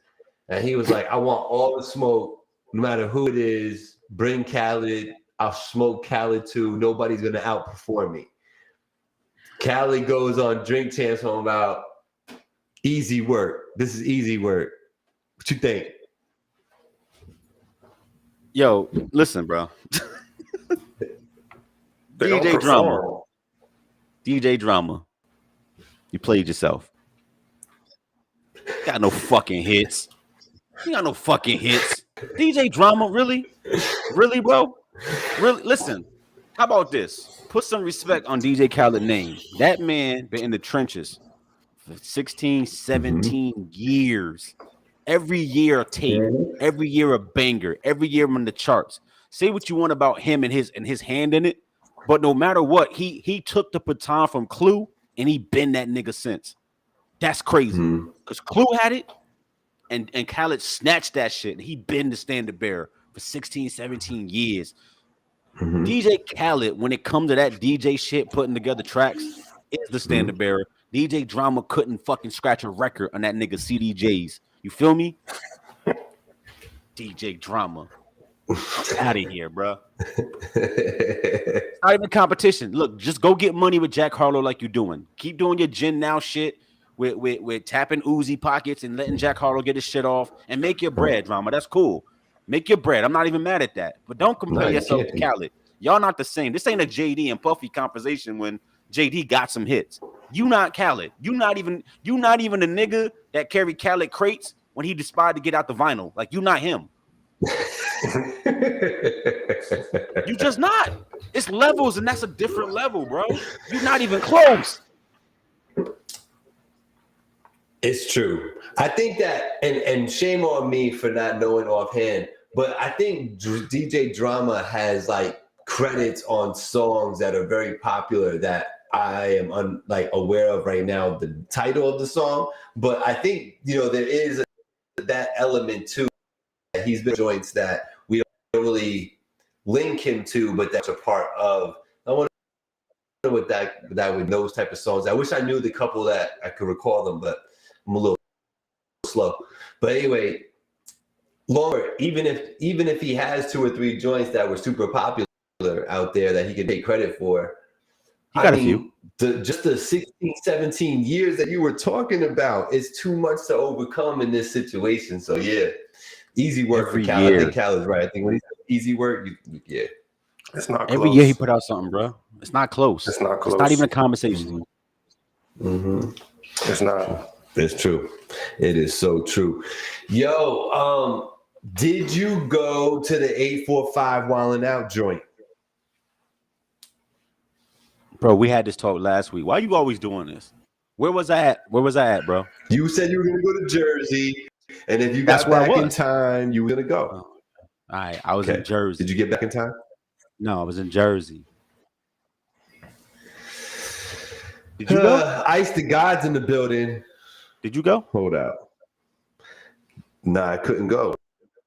[SPEAKER 1] And he was like, I want all the smoke, no matter who it is. Bring Khaled. I'll smoke Khaled too. Nobody's going to outperform me. Khaled goes on Drink Champs home about easy work. This is easy work. What you think?
[SPEAKER 2] Yo, listen, bro. DJ Drama. You played yourself. Got no fucking hits. You got no fucking hits. DJ Drama, really? Really, bro? Really? Listen, how about this? Put some respect on DJ Khaled's name. That man been in the trenches for 16, 17 years. Every year a tape, every year a banger, every year on the charts. Say what you want about him and his hand in it, but no matter what, he took the baton from Clue and he been that nigga since. That's crazy. Because Clue had it. And Khaled snatched that shit. And he been the standard bearer for 16, 17 years. DJ Khaled, when it comes to that DJ shit, putting together tracks, is the standard bearer. DJ Drama couldn't fucking scratch a record on that nigga CDJs. You feel me? DJ Drama. Out of here, bro. Not even competition. Look, just go get money with Jack Harlow like you're doing. Keep doing your Gin Now shit. With tapping Uzi pockets and letting Jack Harlow get his shit off and make your bread, Drama. That's cool. Make your bread. I'm not even mad at that. But don't compare yourself to Khaled. Y'all not the same. This ain't a JD and Puffy conversation when JD got some hits. You not Khaled. You not even the nigga that carried Khaled crates when he decided to get out the vinyl. Like, you not him. You just not. It's levels, and that's a different level, bro. You're not even close.
[SPEAKER 1] It's true. I think that, and shame on me for not knowing offhand, but I think DJ Drama has like credits on songs that are very popular that I am aware of right now, the title of the song. But I think, there is that element too. He's been joints that we don't really link him to, but that's a part of. I wonder with that with those type of songs. I wish I knew the couple that I could recall them, but I'm a little slow. But anyway, Lord, even if he has 2 or 3 joints that were super popular out there that he could take credit for,
[SPEAKER 2] he got a few.
[SPEAKER 1] Just the 16, 17 years that you were talking about is too much to overcome in this situation. So yeah, easy work
[SPEAKER 2] Every
[SPEAKER 1] for Cal.
[SPEAKER 2] year.
[SPEAKER 1] I think Cal is right. I think when he said easy work, yeah.
[SPEAKER 3] It's not close.
[SPEAKER 2] Every year he put out something, bro. It's not close.
[SPEAKER 3] It's not close.
[SPEAKER 2] It's not even a conversation.
[SPEAKER 1] Mm-hmm.
[SPEAKER 3] It's not.
[SPEAKER 1] It's true. It is so true. Yo, did you go to the 845 Wildin' Out joint?
[SPEAKER 2] Bro, we had this talk last week. Why you always doing this? Where was I at, bro?
[SPEAKER 1] You said you were going to go to Jersey, and if you
[SPEAKER 2] That's
[SPEAKER 1] got
[SPEAKER 2] where I
[SPEAKER 1] back in
[SPEAKER 2] was.
[SPEAKER 1] time, you were going to go.
[SPEAKER 2] Oh, all right, I was in Jersey.
[SPEAKER 1] Did you get back in time?
[SPEAKER 2] No, I was in Jersey. Did you go?
[SPEAKER 1] Ice the God's in the building.
[SPEAKER 2] Did you go?
[SPEAKER 1] Hold out. Nah, I couldn't go.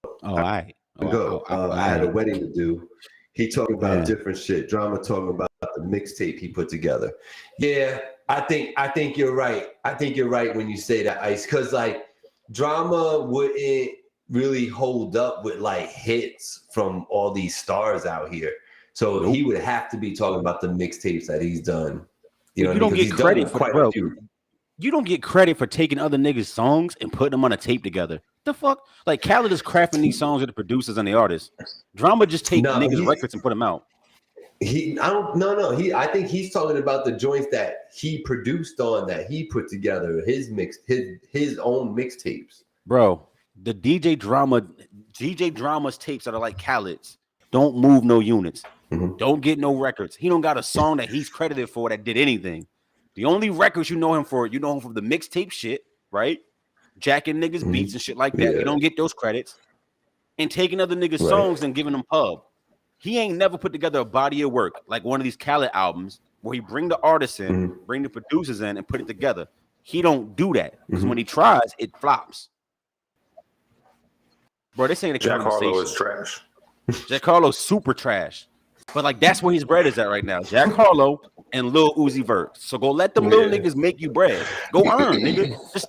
[SPEAKER 2] Oh, all right.
[SPEAKER 1] I had a wedding to do. He talking about different shit. Drama talking about the mixtape he put together. Yeah, I think you're right. I think you're right when you say that, Ice, because like Drama wouldn't really hold up with like hits from all these stars out here. So he would have to be talking about the mixtapes that he's done. You
[SPEAKER 2] don't get credit for
[SPEAKER 1] quite a few.
[SPEAKER 2] You don't get credit for taking other niggas' songs and putting them on a tape together. The fuck? Like Khaled is crafting these songs with the producers and the artists. Drama just take niggas' records and put them out.
[SPEAKER 1] I think he's talking about the joints that he produced on, that he put together, his own mixtapes.
[SPEAKER 2] Bro, the DJ Drama's tapes that are like Khaled's don't move no units. Mm-hmm. Don't get no records. He don't got a song that he's credited for that did anything. The only records you know him for the mixtape shit, right? Jacking niggas beats and shit like that. Yeah. You don't get those credits. And taking other niggas' songs and giving them pub. He ain't never put together a body of work like one of these Khaled albums where he bring the artists in, bring the producers in, and put it together. He don't do that. Because when he tries, it flops. Bro, this ain't a
[SPEAKER 3] Jack
[SPEAKER 2] conversation.
[SPEAKER 3] Harlow is trash.
[SPEAKER 2] Jack Harlow's super trash. But like that's where his bread is at right now. Jack Harlow and Lil Uzi Vert. So go let them little niggas make you bread. Go earn, nigga. Just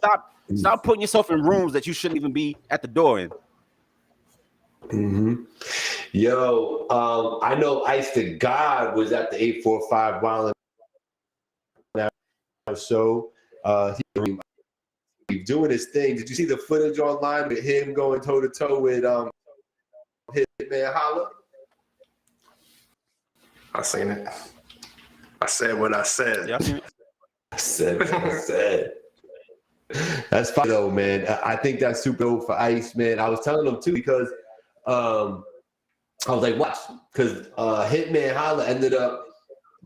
[SPEAKER 2] stop putting yourself in rooms that you shouldn't even be at the door in.
[SPEAKER 1] Mm-hmm. Yo, I know Ice the God was at the 845 Wildin' Out show. He's doing his thing. Did you see the footage online with him going toe to toe with Hitman Holla?
[SPEAKER 3] I seen it. I said what I said.
[SPEAKER 2] Y'all seen it?
[SPEAKER 1] I said what I said. That's fine though, man. I think that's super dope for Ice, man. I was telling him too because I was like, watch, because Hitman Holla ended up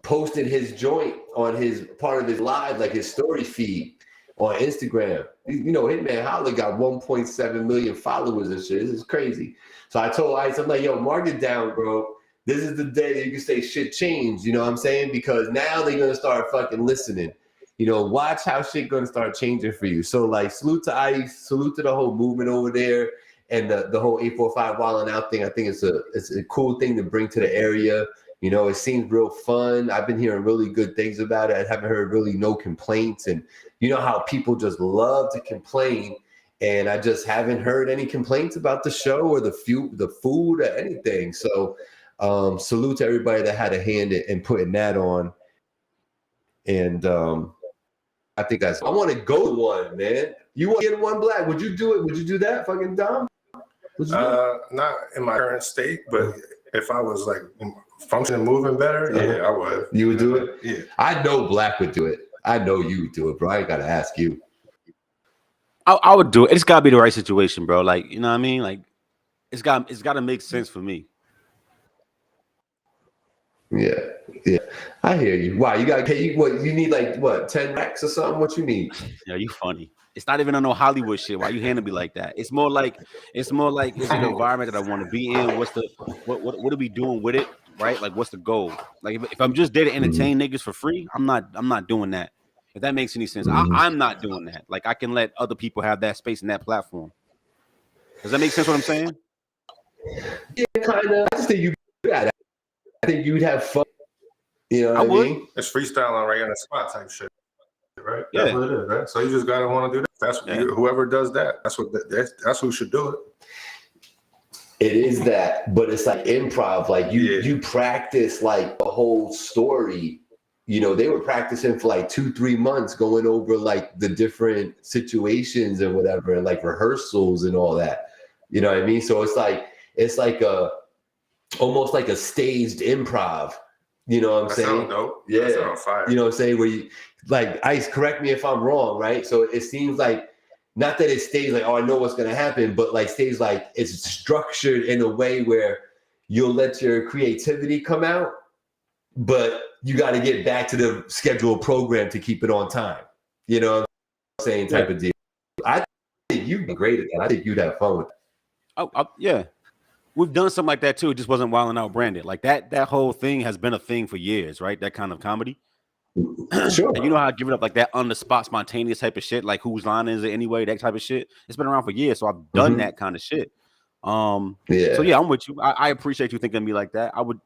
[SPEAKER 1] posting his joint on his part of his live, like his story feed on Instagram. You know, Hitman Holla got 1.7 million followers and shit. This is crazy. So I told Ice, I'm like, yo, mark it down, bro. This is the day that you can say shit changed, you know what I'm saying? Because now they're going to start fucking listening. You know, watch how shit going to start changing for you. So, like, salute to Ice, salute to the whole movement over there, and the whole 845 Wildin' Out thing. I think it's a cool thing to bring to the area. You know, it seems real fun. I've been hearing really good things about it. I haven't heard really no complaints. And you know how people just love to complain, and I just haven't heard any complaints about the show or the food or anything. So, salute to everybody that had a hand in putting that on. And I think I want to go to one, man. You want to get one, Black? Would you do it? Would you do that, fucking Dom?
[SPEAKER 3] Not in my current state, but if I was like functioning, moving better, yeah, I would.
[SPEAKER 1] You would do it?
[SPEAKER 3] Yeah.
[SPEAKER 1] I know Black would do it. I know you would do it, bro. I ain't got to ask you.
[SPEAKER 2] I would do it. It's got to be the right situation, bro. Like, you know what I mean? Like, it's got to make sense for me.
[SPEAKER 1] Yeah. I hear you. Wow, you got pay. What you need? Like what? 10 racks or something? What you need?
[SPEAKER 2] Yeah, you funny. It's not even on no Hollywood shit. Why you handling me like that? It's more like is it an environment that I want to be in? What's the what are we doing with it? Right? Like what's the goal? Like if I'm just there to entertain niggas for free, I'm not doing that. If that makes any sense, I'm not doing that. Like I can let other people have that space and that platform. Does that make sense? What I'm saying?
[SPEAKER 1] Yeah, kind of. I just think you got it. I think you'd have fun. You know what I mean?
[SPEAKER 3] It's freestyling right on the spot type shit, right?
[SPEAKER 2] Yeah.
[SPEAKER 3] That's what it is, right? So you just gotta want to do that. That's whoever does that. That's who should do it.
[SPEAKER 1] It is that, but it's like improv. Like you practice like the whole story. You know, they were practicing for like 2-3 months, going over like the different situations and whatever, and like rehearsals and all that. You know what I mean? So it's like almost like a staged improv. You know what I'm saying?
[SPEAKER 3] Sounds dope.
[SPEAKER 1] Yeah.
[SPEAKER 3] That sounds fire.
[SPEAKER 1] You know what I'm saying? Where you like Ice, correct me if I'm wrong, right? So it seems like not that it stays like, oh, I know what's gonna happen, but like stays like it's structured in a way where you'll let your creativity come out, but you got to get back to the scheduled program to keep it on time. You know what I'm saying? Type of deal. I think you'd be great at that. I think you'd have fun with that.
[SPEAKER 2] Yeah. We've done something like that too. It just wasn't Wild 'N Out branded. Like that whole thing has been a thing for years, right? That kind of comedy.
[SPEAKER 1] Sure.
[SPEAKER 2] And you know how I give it up like that on the spot, spontaneous type of shit, like whose line is it anyway? That type of shit. It's been around for years, so I've done that kind of shit. So yeah, I'm with you. I appreciate you thinking of me like that. I would.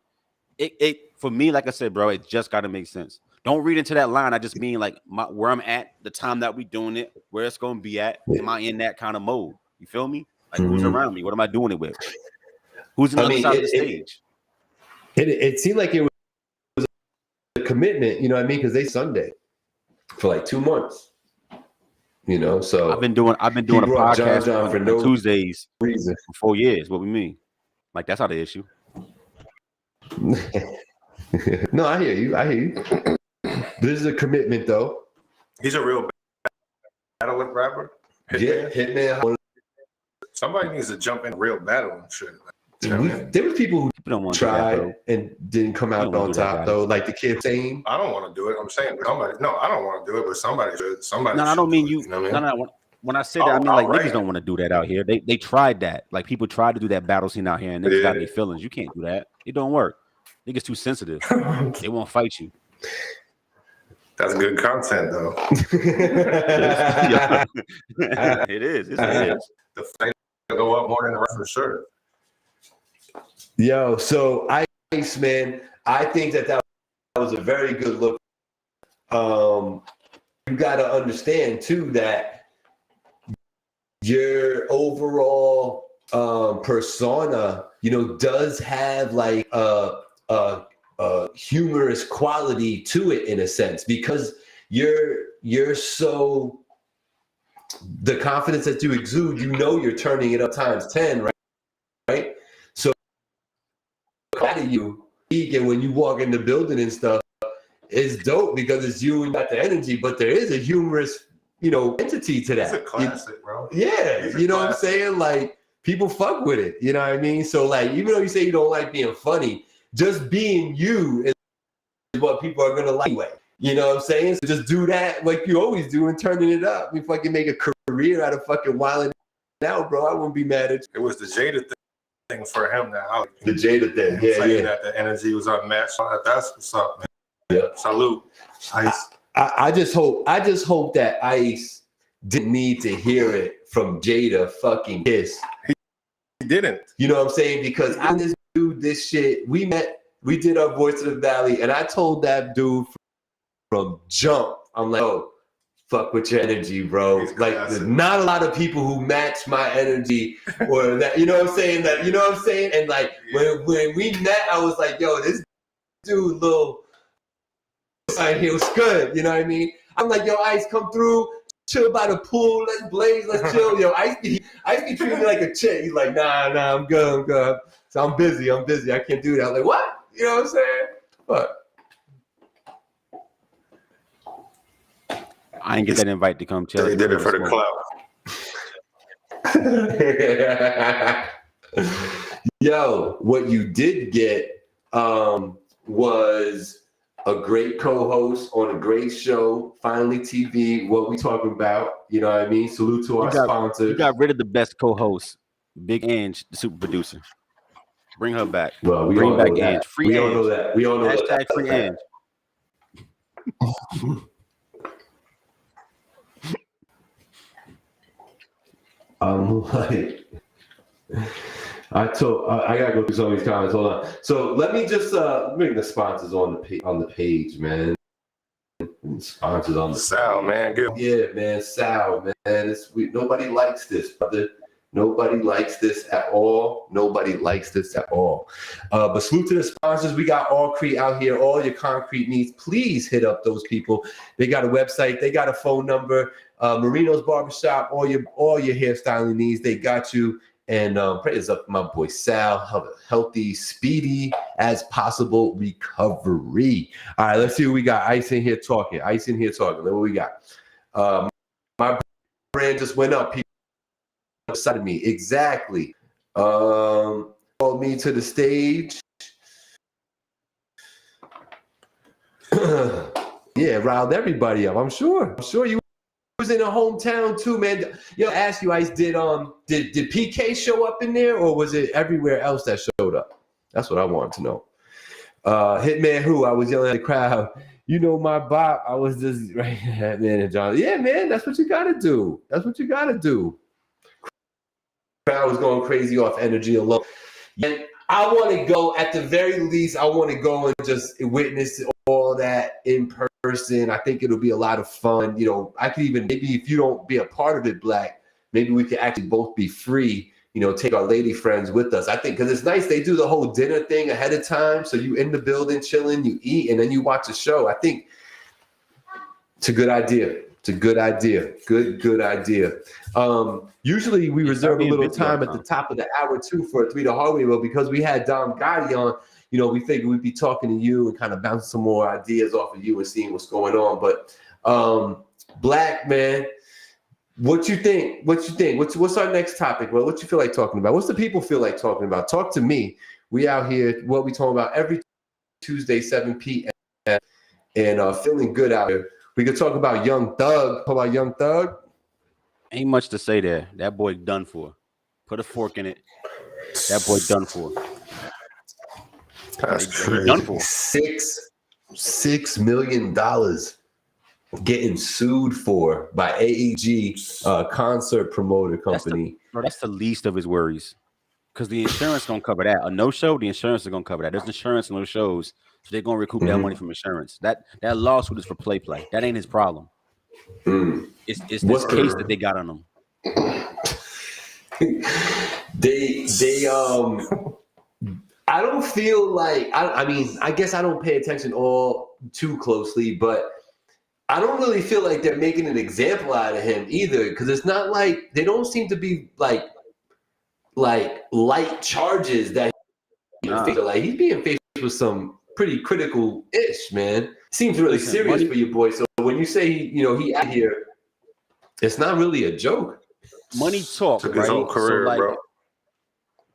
[SPEAKER 2] It for me, like I said, bro, it just got to make sense. Don't read into that line. I just mean like where I'm at, the time that we doing it, where it's gonna be at. Am I in that kind of mode? You feel me? Like who's around me? What am I doing it with? Who's on the other side of the stage?
[SPEAKER 1] It seemed like it was a commitment, you know what I mean? Because they Sunday for like 2 months, you know. So
[SPEAKER 2] I've been doing a podcast
[SPEAKER 1] John for no
[SPEAKER 2] Tuesdays
[SPEAKER 1] reason
[SPEAKER 2] for 4 years. What we mean? Like that's not the issue.
[SPEAKER 1] No, I hear you. This is a commitment, though.
[SPEAKER 3] He's a real battle rapper.
[SPEAKER 1] Hitman.
[SPEAKER 3] Somebody needs to jump in real battle and shit.
[SPEAKER 1] There were people who tried and didn't come out on top, though. Like the kid saying,
[SPEAKER 3] I don't want to do it. I'm saying somebody. No, I don't want to do it, but somebody should. Somebody.
[SPEAKER 2] No, I don't mean you.
[SPEAKER 3] You know what I mean?
[SPEAKER 2] No. When I say that, I mean like niggas don't want to do that out here. They tried that. Like people tried to do that battle scene out here, and niggas got their feelings. You can't do that. It don't work. Niggas too sensitive. They won't fight you.
[SPEAKER 3] That's good content, though.
[SPEAKER 2] It is. It is.
[SPEAKER 3] The fight will go up more than the rest for sure.
[SPEAKER 1] Yo, so Ice, man, I think that was a very good look. You got to understand too that your overall persona, you know, does have like a humorous quality to it in a sense, because you're so, the confidence that you exude, you know, you're turning it up times 10, right? So how do you speak, and when you walk in the building and stuff, it's dope because it's you and got the energy, but there is a humorous, you know, entity to that.
[SPEAKER 3] It's a classic, bro.
[SPEAKER 1] Yeah, you know what I'm saying? Like people fuck with it, you know what I mean? So like, even though you say you don't like being funny, just being you is what people are gonna like anyway. You know what I'm saying? So just do that like you always do and turning it up. We fucking make a career out of fucking wilding out, bro. I wouldn't be mad at you.
[SPEAKER 3] It was the Jada thing for him now.
[SPEAKER 1] The Jada thing, yeah.
[SPEAKER 3] That the energy was unmatched. That's what's up, man.
[SPEAKER 1] Yeah.
[SPEAKER 3] Salute, Ice.
[SPEAKER 1] I just hope that Ice didn't need to hear it from Jada fucking Kiss.
[SPEAKER 3] He didn't.
[SPEAKER 1] You know what I'm saying? Because I just do this shit. We did our Voice of the Valley, and I told that dude from jump, I'm like, oh, fuck with your energy, bro. Like, there's not a lot of people who match my energy or that, you know what I'm saying? That, you know what I'm saying? And like, when we met, I was like, yo, this dude, he was good, you know what I mean? I'm like, yo, Ice, come through, chill by the pool, let's blaze, let's chill. Yo, Ice be treating me like a chick. He's like, nah, I'm good. So I'm busy, I can't do that. I'm like, what? You know what I'm saying? What?
[SPEAKER 2] I didn't get that invite to come chill.
[SPEAKER 3] They did it for the club.
[SPEAKER 1] Yo, what you did get was a great co-host on a great show, Finally TV. What we talking about? You know what I mean? Salute to our sponsors.
[SPEAKER 2] You got rid of the best co-host, Big Ange, the super producer. Bring her back.
[SPEAKER 1] Well, we
[SPEAKER 2] Bring
[SPEAKER 1] all
[SPEAKER 2] back
[SPEAKER 1] know that.
[SPEAKER 2] Ange. Free
[SPEAKER 1] we
[SPEAKER 2] Ange.
[SPEAKER 1] all know that. We all know
[SPEAKER 2] Hashtag
[SPEAKER 1] that.
[SPEAKER 2] free Ange.
[SPEAKER 1] Like, I gotta go through some of these comments. Hold on. So let me just bring the sponsors on the page, man. Sponsors on the
[SPEAKER 3] Sal, man. Good.
[SPEAKER 1] Yeah, man. Sal, man. Nobody likes this, brother. Nobody likes this at all. Nobody likes this at all. But salute to the sponsors. We got Allcrete out here. All your concrete needs, please hit up those people. They got a website. They got a phone number. Marino's Barbershop. All your hairstyling needs, they got you. And prayers up for my boy Sal. Have a healthy, speedy as possible recovery. All right, let's see what we got. Ice in here talking. Look what we got. My brand just went up. People upset me. Exactly. Called me to the stage. Yeah, riled everybody up. I'm sure you was in a hometown too, man. Yo, ask you, Ice, did PK show up in there, or was it everywhere else that showed up? That's what I wanted to know. Hitman who? I was yelling at the crowd. You know my bop. I was just right at man and John. Yeah, man, that's what you gotta do. Crowd was going crazy off energy alone. And I want to go, at the very least, I want to go and just witness all that in person. I think it'll be a lot of fun. You know, I could even, maybe if you don't be a part of it, Black, maybe we could actually both be free, you know, take our lady friends with us. I think, because it's nice, they do the whole dinner thing ahead of time. So you in the building chilling, you eat, and then you watch a show. I think it's a good idea. Good idea. Usually we reserve a little time at the top of the hour too for a 3 to Hardway, but because we had Dom Gotti on, you know, we figured we'd be talking to you and kind of bouncing some more ideas off of you and seeing what's going on. But Black, man, what you think? What's our next topic? Well, what you feel like talking about? What's the people feel like talking about? Talk to me. We out here, what we talking about every Tuesday, 7 p.m. and feeling good out here. We could talk about Young Thug.
[SPEAKER 2] Ain't much to say there. That boy done for. Put a fork in it. That boy done for.
[SPEAKER 3] That's crazy.
[SPEAKER 2] Done for.
[SPEAKER 1] $6 million getting sued for by AEG, concert promoter company.
[SPEAKER 2] That's the least of his worries. Because the insurance gonna cover that. A no-show, the insurance is gonna cover that. There's insurance on those shows. So they're gonna recoup that money from insurance. That lawsuit is for play. That ain't his problem. It's this case that they got on him.
[SPEAKER 1] They I don't feel like I mean, I guess I don't pay attention all too closely, but I don't really feel like they're making an example out of him either, because it's not like they don't seem to be like light charges that like he's being faced with some pretty critical ish, man. Seems really serious for you, boy. So when you say he out here, it's not really a joke.
[SPEAKER 2] Money talk, right?
[SPEAKER 3] His whole career,
[SPEAKER 2] so
[SPEAKER 3] bro.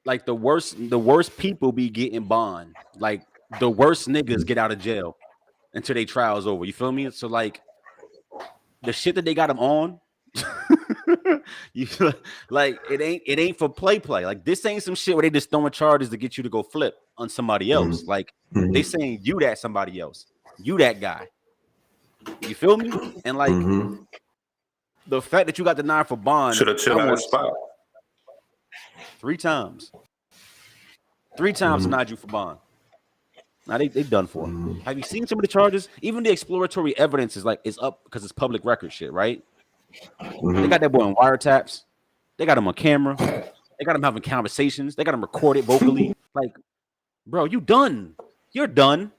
[SPEAKER 2] Like the worst people be getting bond. Like the worst niggas get out of jail until their trial's over. You feel me? So like the shit that they got him on, like it ain't for play. Like this ain't some shit where they just throwing charges to get you to go flip on somebody else. Like they saying you that somebody else, you that guy. You feel me? And like the fact that you got denied for bond,
[SPEAKER 3] Should have chilled out his spot.
[SPEAKER 2] 3 times. 3 times denied you for bond. Now they done for. Have you seen some of the charges? Even the exploratory evidence is up because it's public record shit, right? They got that boy on wiretaps. They got him on camera. They got him having conversations. They got him recorded vocally. Like, bro, you done. You're done.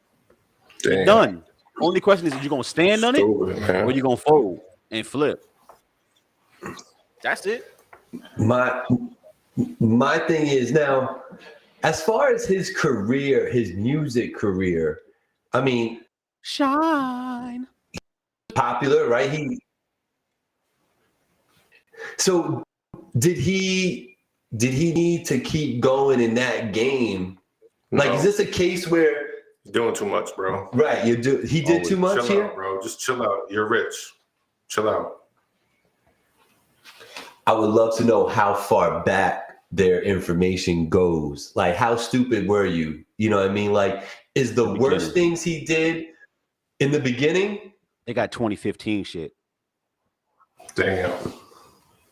[SPEAKER 3] Damn.
[SPEAKER 2] You're done. Only question is you gonna stand on it or you gonna fold and flip? That's it.
[SPEAKER 1] My thing is now, as far as his career, his music career, I mean,
[SPEAKER 2] shine
[SPEAKER 1] popular, right? So did he need to keep going in that game? Like, is this a case where
[SPEAKER 3] Doing too much, bro.
[SPEAKER 1] Right, he did too much
[SPEAKER 3] chill
[SPEAKER 1] here,
[SPEAKER 3] out, bro. Just chill out. You're rich. Chill out.
[SPEAKER 1] I would love to know how far back their information goes. Like, how stupid were you? You know what I mean? Like, is the worst things he did in the beginning?
[SPEAKER 2] They got 2015 shit.
[SPEAKER 3] Damn.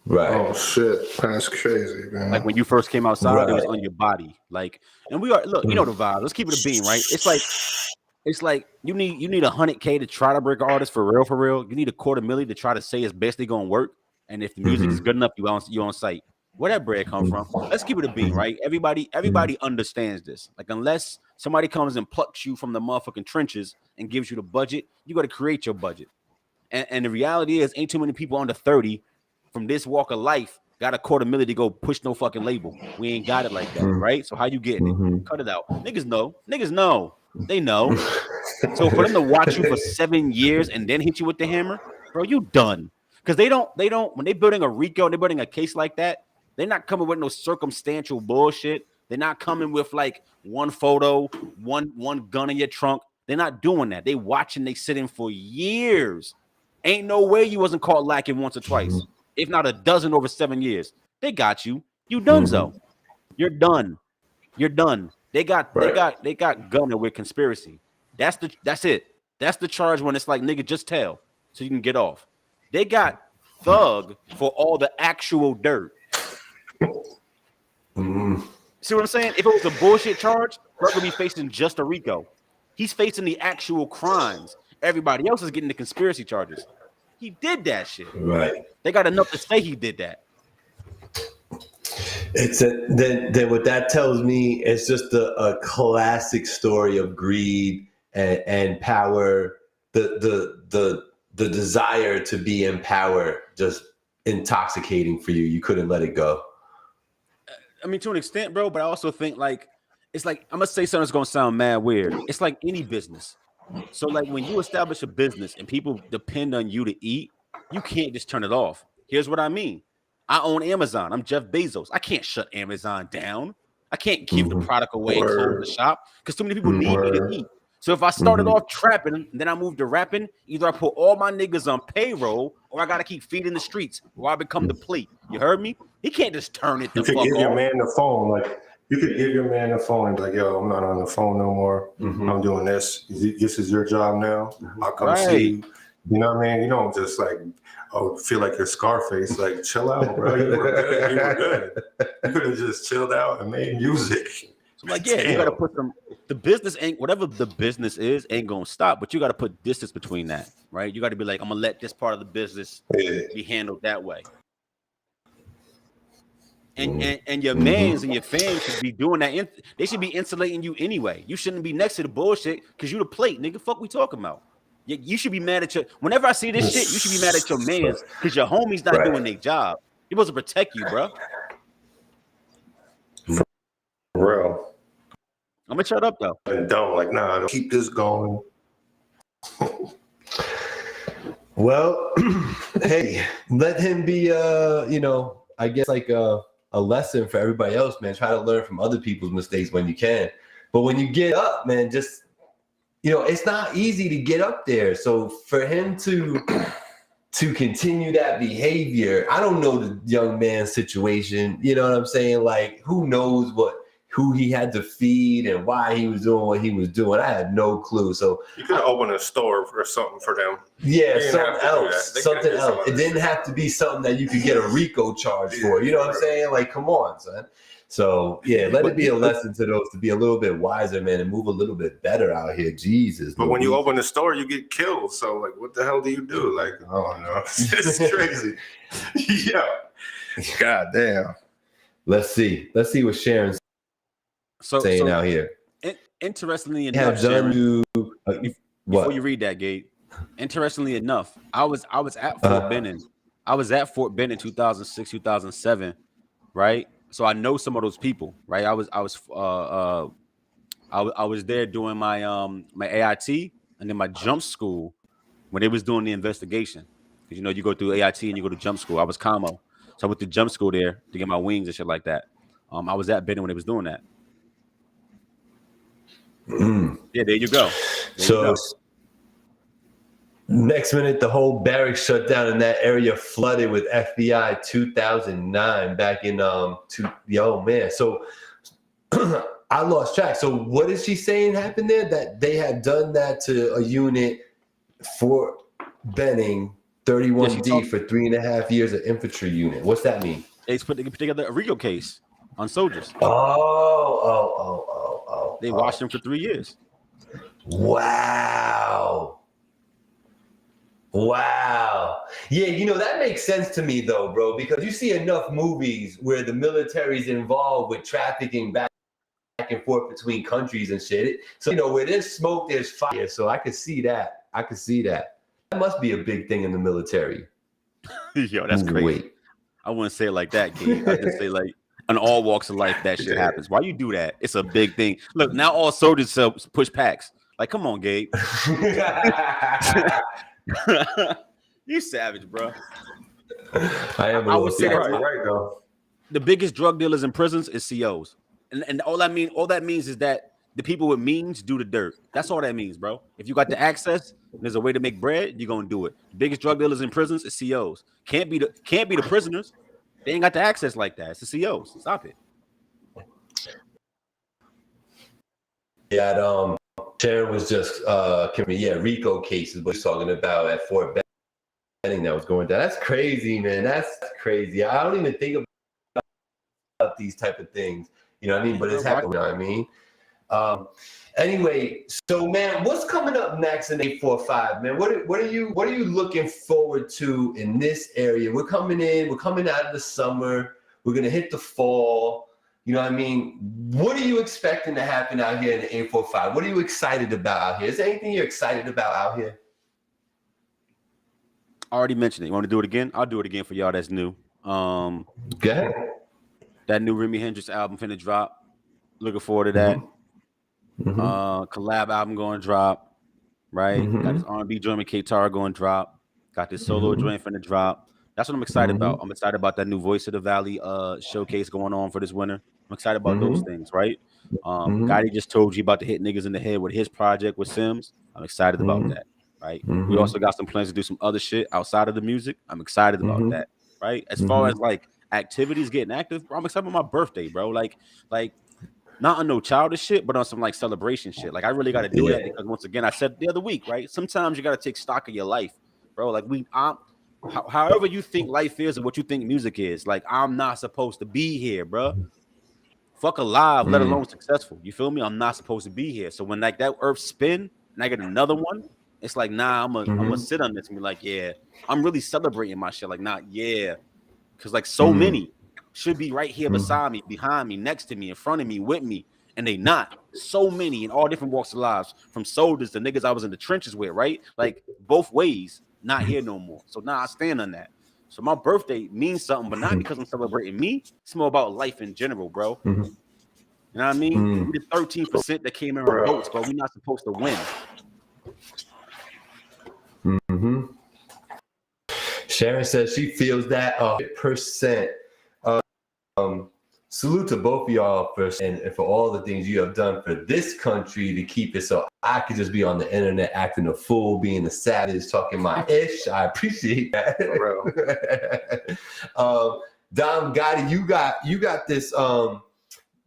[SPEAKER 1] Right.
[SPEAKER 3] Oh shit, that's crazy, man.
[SPEAKER 2] Like when you first came outside, it was on your body. Like, and we are look, you know the vibe. Let's keep it a beam, right? It's like you need $100K to try to break an artist for real. You need $250,000 to try to say it's basically gonna work. And if the music is good enough, you on site. Where that bread come from? Let's keep it a beam, right? Everybody understands this. Like, unless somebody comes and plucks you from the motherfucking trenches and gives you the budget, you got to create your budget. And the reality is, ain't too many people under 30 from this walk of life got $250,000 to go push no fucking label. We ain't got it like that, right? So how you getting it? Cut it out. Niggas know. They know. So for them to watch you for 7 years and then hit you with the hammer, bro, you done. Because they don't, when they're building a RICO, they're building a case like that, they're not coming with no circumstantial bullshit. They're not coming with like one photo, one gun in your trunk. They're not doing that. They watching, they sitting for years. Ain't no way you wasn't caught lacking once or twice, if not a dozen over 7 years. They got you. You donezo. You're done. You're done. They got Gunna with conspiracy. That's it. That's the charge when it's like, nigga, just tell so you can get off. They got Thug for all the actual dirt. See what I'm saying? If it was a bullshit charge, Thug would be facing just a RICO. He's facing the actual crimes. Everybody else is getting the conspiracy charges. He did that shit.
[SPEAKER 1] Right.
[SPEAKER 2] They got enough to say he did that.
[SPEAKER 1] Then what that tells me is just a classic story of greed and power. The desire to be in power just intoxicating for you. You couldn't let it go.
[SPEAKER 2] I mean, to an extent, bro, but I also think like it's like I'm gonna say something that's gonna sound mad weird. It's like any business. So like when you establish a business and people depend on you to eat, you can't just turn it off. Here's what I mean. I own Amazon. I'm Jeff Bezos. I can't shut Amazon down. I can't give the product away and close the shop because too many people need me to eat. So if I started off trapping and then I moved to rapping, either I put all my niggas on payroll or I got to keep feeding the streets or I become the plate. You heard me? He can't just turn it the fuck off.
[SPEAKER 3] You could give your man the phone. Like, you could give your man the phone and be like, yo, I'm not on the phone no more. I'm doing this. This is your job now. I'll come see you. You know what I mean? You don't just like, feel like you're Scarface. Like, chill out, bro. You were good. You were good. You could have just chilled out and made music.
[SPEAKER 2] So like, yeah, you got to put the business ain't, whatever the business is, ain't going to stop, but you got to put distance between that, right? You got to be like, I'm going to let this part of the business be handled that way. And your mans and your fans should be doing that. They should be insulating you anyway. You shouldn't be next to the bullshit because you the plate, nigga. Fuck we talking about. You should be mad at whenever I see this shit, you should be mad at your mans because your homies not doing their job. You're supposed to protect you, bro.
[SPEAKER 3] For real.
[SPEAKER 2] I'm gonna shut up though.
[SPEAKER 3] And don't like, nah, don't keep this going.
[SPEAKER 1] Well, hey, let him be I guess like a lesson for everybody else, man. Try to learn from other people's mistakes when you can. But when you get up, man, just it's not easy to get up there. So for him to continue that behavior, I don't know the young man's situation. You know what I'm saying? Like, who knows who he had to feed and why he was doing what he was doing. I had no clue. So
[SPEAKER 3] you could open a store or something for them.
[SPEAKER 1] Yeah, something else. It didn't have to be something that you could get a RICO charge for. You know what I'm saying? Like, come on, son. So yeah, let it be a lesson to those to be a little bit wiser, man, and move a little bit better out here. Jesus.
[SPEAKER 3] But when you open a store, you get killed. So like, what the hell do you do? Like, oh no, it's crazy. Yeah. God damn.
[SPEAKER 1] Let's see what Sharon's saying out here.
[SPEAKER 2] Interestingly enough, Sharon, before you read that, Gabe. Interestingly enough, I was at Fort Benning. I was at Fort Benning 2006, 2007, right? So I know some of those people, right? I was there doing my my AIT and then my jump school when they was doing the investigation. Because you go through AIT and you go to jump school. I was commo, so I went to jump school there to get my wings and shit like that. I was at Benning when they was doing that. Yeah, there you go.
[SPEAKER 1] Next minute, the whole barracks shut down and that area flooded with FBI 2009 back in man. So I lost track. So what is she saying happened there? That they had done that to a unit for Benning 31D for 3.5 years, an infantry unit. What's that mean?
[SPEAKER 2] They put together a RICO case on soldiers. They watched them for 3 years.
[SPEAKER 1] Wow. Yeah, that makes sense to me though, bro, because you see enough movies where the military's involved with trafficking back and forth between countries and shit. So, where there's smoke, there's fire. So I could see that. That must be a big thing in the military.
[SPEAKER 2] Yo, that's crazy. Wait. I wouldn't say it like that, Gabe. I just say like in all walks of life that shit happens. Why you do that? It's a big thing. Look, now all soldiers push packs. Like, come on, Gabe. You savage, bro.
[SPEAKER 1] I would say
[SPEAKER 3] that right though.
[SPEAKER 2] The biggest drug dealers in prisons is COs. And all that means is that the people with means do the dirt. That's all that means, bro. If you got the access, there's a way to make bread, you're gonna do it. The biggest drug dealers in prisons is COs. Can't be the prisoners. They ain't got the access like that. It's the COs. Stop it.
[SPEAKER 1] Yeah, Sharon was just RICO cases, but he's talking about at Fort Benning that was going down. That's crazy, man. That's crazy. I don't even think about these type of things. You know what I mean? But it's happening. You know what I mean? Anyway, so man, what's coming up next in 845, man? What are you looking forward to in this area? We're coming out of the summer. We're gonna hit the fall. You know what I mean? What are you expecting to happen out here in the 845? What are you excited about out here? Is there anything you're excited about out here?
[SPEAKER 2] I already mentioned it. You want to do it again? I'll do it again for y'all that's new.
[SPEAKER 1] Go ahead.
[SPEAKER 2] That new Remy Hendrix album finna drop. Looking forward to that. Collab album going to drop. Right? Got this R&B joint with K-Tar going to drop. Got this solo joint finna drop. That's what I'm excited about. I'm excited about that new Voice of the Valley showcase going on for this winter. I'm excited about those things, right? Gotti just told you about to hit niggas in the head with his project with Sims. I'm excited about that, right? We also got some plans to do some other shit outside of the music. I'm excited about that, right? As far as like activities getting active, bro, I'm excited about my birthday, bro. Like not on no childish shit, but on some like celebration shit. Like I really got to do that because once again, I said the other week, right? Sometimes you got to take stock of your life, bro. Like however you think life is and what you think music is, like I'm not supposed to be here, bro. Fuck alive, let alone successful. You feel me? I'm not supposed to be here. So when like that earth spin and I get another one, it's like, nah, I'm gonna sit on this and be like, yeah, I'm really celebrating my shit. Like, because like so many should be right here beside me, behind me, next to me, in front of me, with me, and they not. So many in all different walks of lives, from soldiers to niggas I was in the trenches with, right? Like both ways, not here no more. So now I stand on that. So my birthday means something, but not because I'm celebrating me. It's more about life in general, bro. You know what I mean? We the 13% that came in our votes, but we're not supposed to win.
[SPEAKER 1] Sharon says she feels that 100%. Salute to both of y'all and for all the things you have done for this country to keep it so I could just be on the internet acting a fool, being a savage, talking my ish. I appreciate that. Dom Gotti, you got this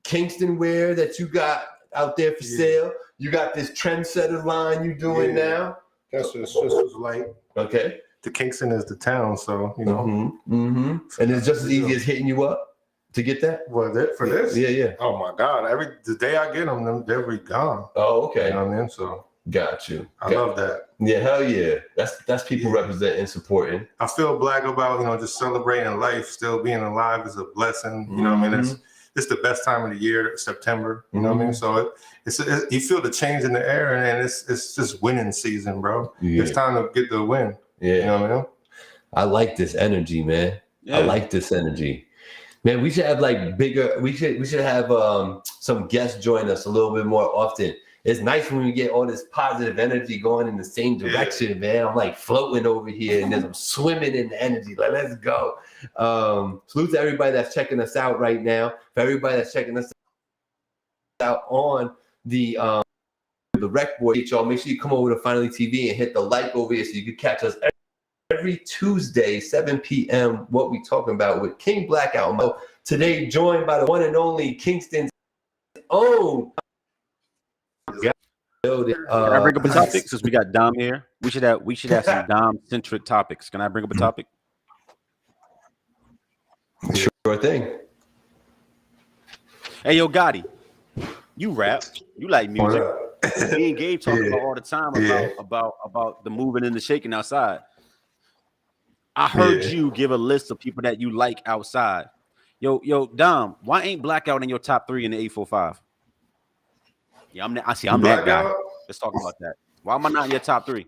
[SPEAKER 1] Kingston wear that you got out there for sale. You got this trendsetter line you doing now.
[SPEAKER 3] That's just like
[SPEAKER 1] okay.
[SPEAKER 3] The Kingston is the town, so you know.
[SPEAKER 1] And it's just as easy as hitting you up to get that.
[SPEAKER 3] Well, for this,
[SPEAKER 1] yeah.
[SPEAKER 3] Oh my God! The day I get them, they'll be gone.
[SPEAKER 1] Oh, okay.
[SPEAKER 3] You know what I mean? So
[SPEAKER 1] got you.
[SPEAKER 3] I love that.
[SPEAKER 1] Yeah, hell yeah. That's people representing, supporting.
[SPEAKER 3] I feel black about just celebrating life, still being alive is a blessing. You know what I mean? It's the best time of the year, September. You know what I mean? So you feel the change in the air, and it's just winning season, bro. Yeah. It's time to get the win. Yeah, you know what I mean?
[SPEAKER 1] I like this energy, man. Yeah. I like this energy. Man, we should have like bigger. We should have some guests join us a little bit more often. It's nice when we get all this positive energy going in the same direction, man. I'm like floating over here, and then I'm swimming in the energy. Like, let's go. Salute to everybody that's checking us out right now. For everybody that's checking us out on the the Rec Boy. Y'all, make sure you come over to Finally TV and hit the like over here so you can catch us every Tuesday, 7 p.m. What we talking about with King Blackout. Today, joined by the one and only Kingston's own.
[SPEAKER 2] Can I bring up a topic since we got Dom here? We should have some Dom-centric topics. Can I bring up a topic?
[SPEAKER 1] Sure thing.
[SPEAKER 2] Hey, yo, Gotti, you rap, you like music. Me and Gabe talk about all the time about the moving and the shaking outside. I heard you give a list of people that you like outside. Yo, Dom, why ain't Blackout in your top 3 in the 845? Yeah, I'm that guy. Let's talk about that. Why am I not in your top 3?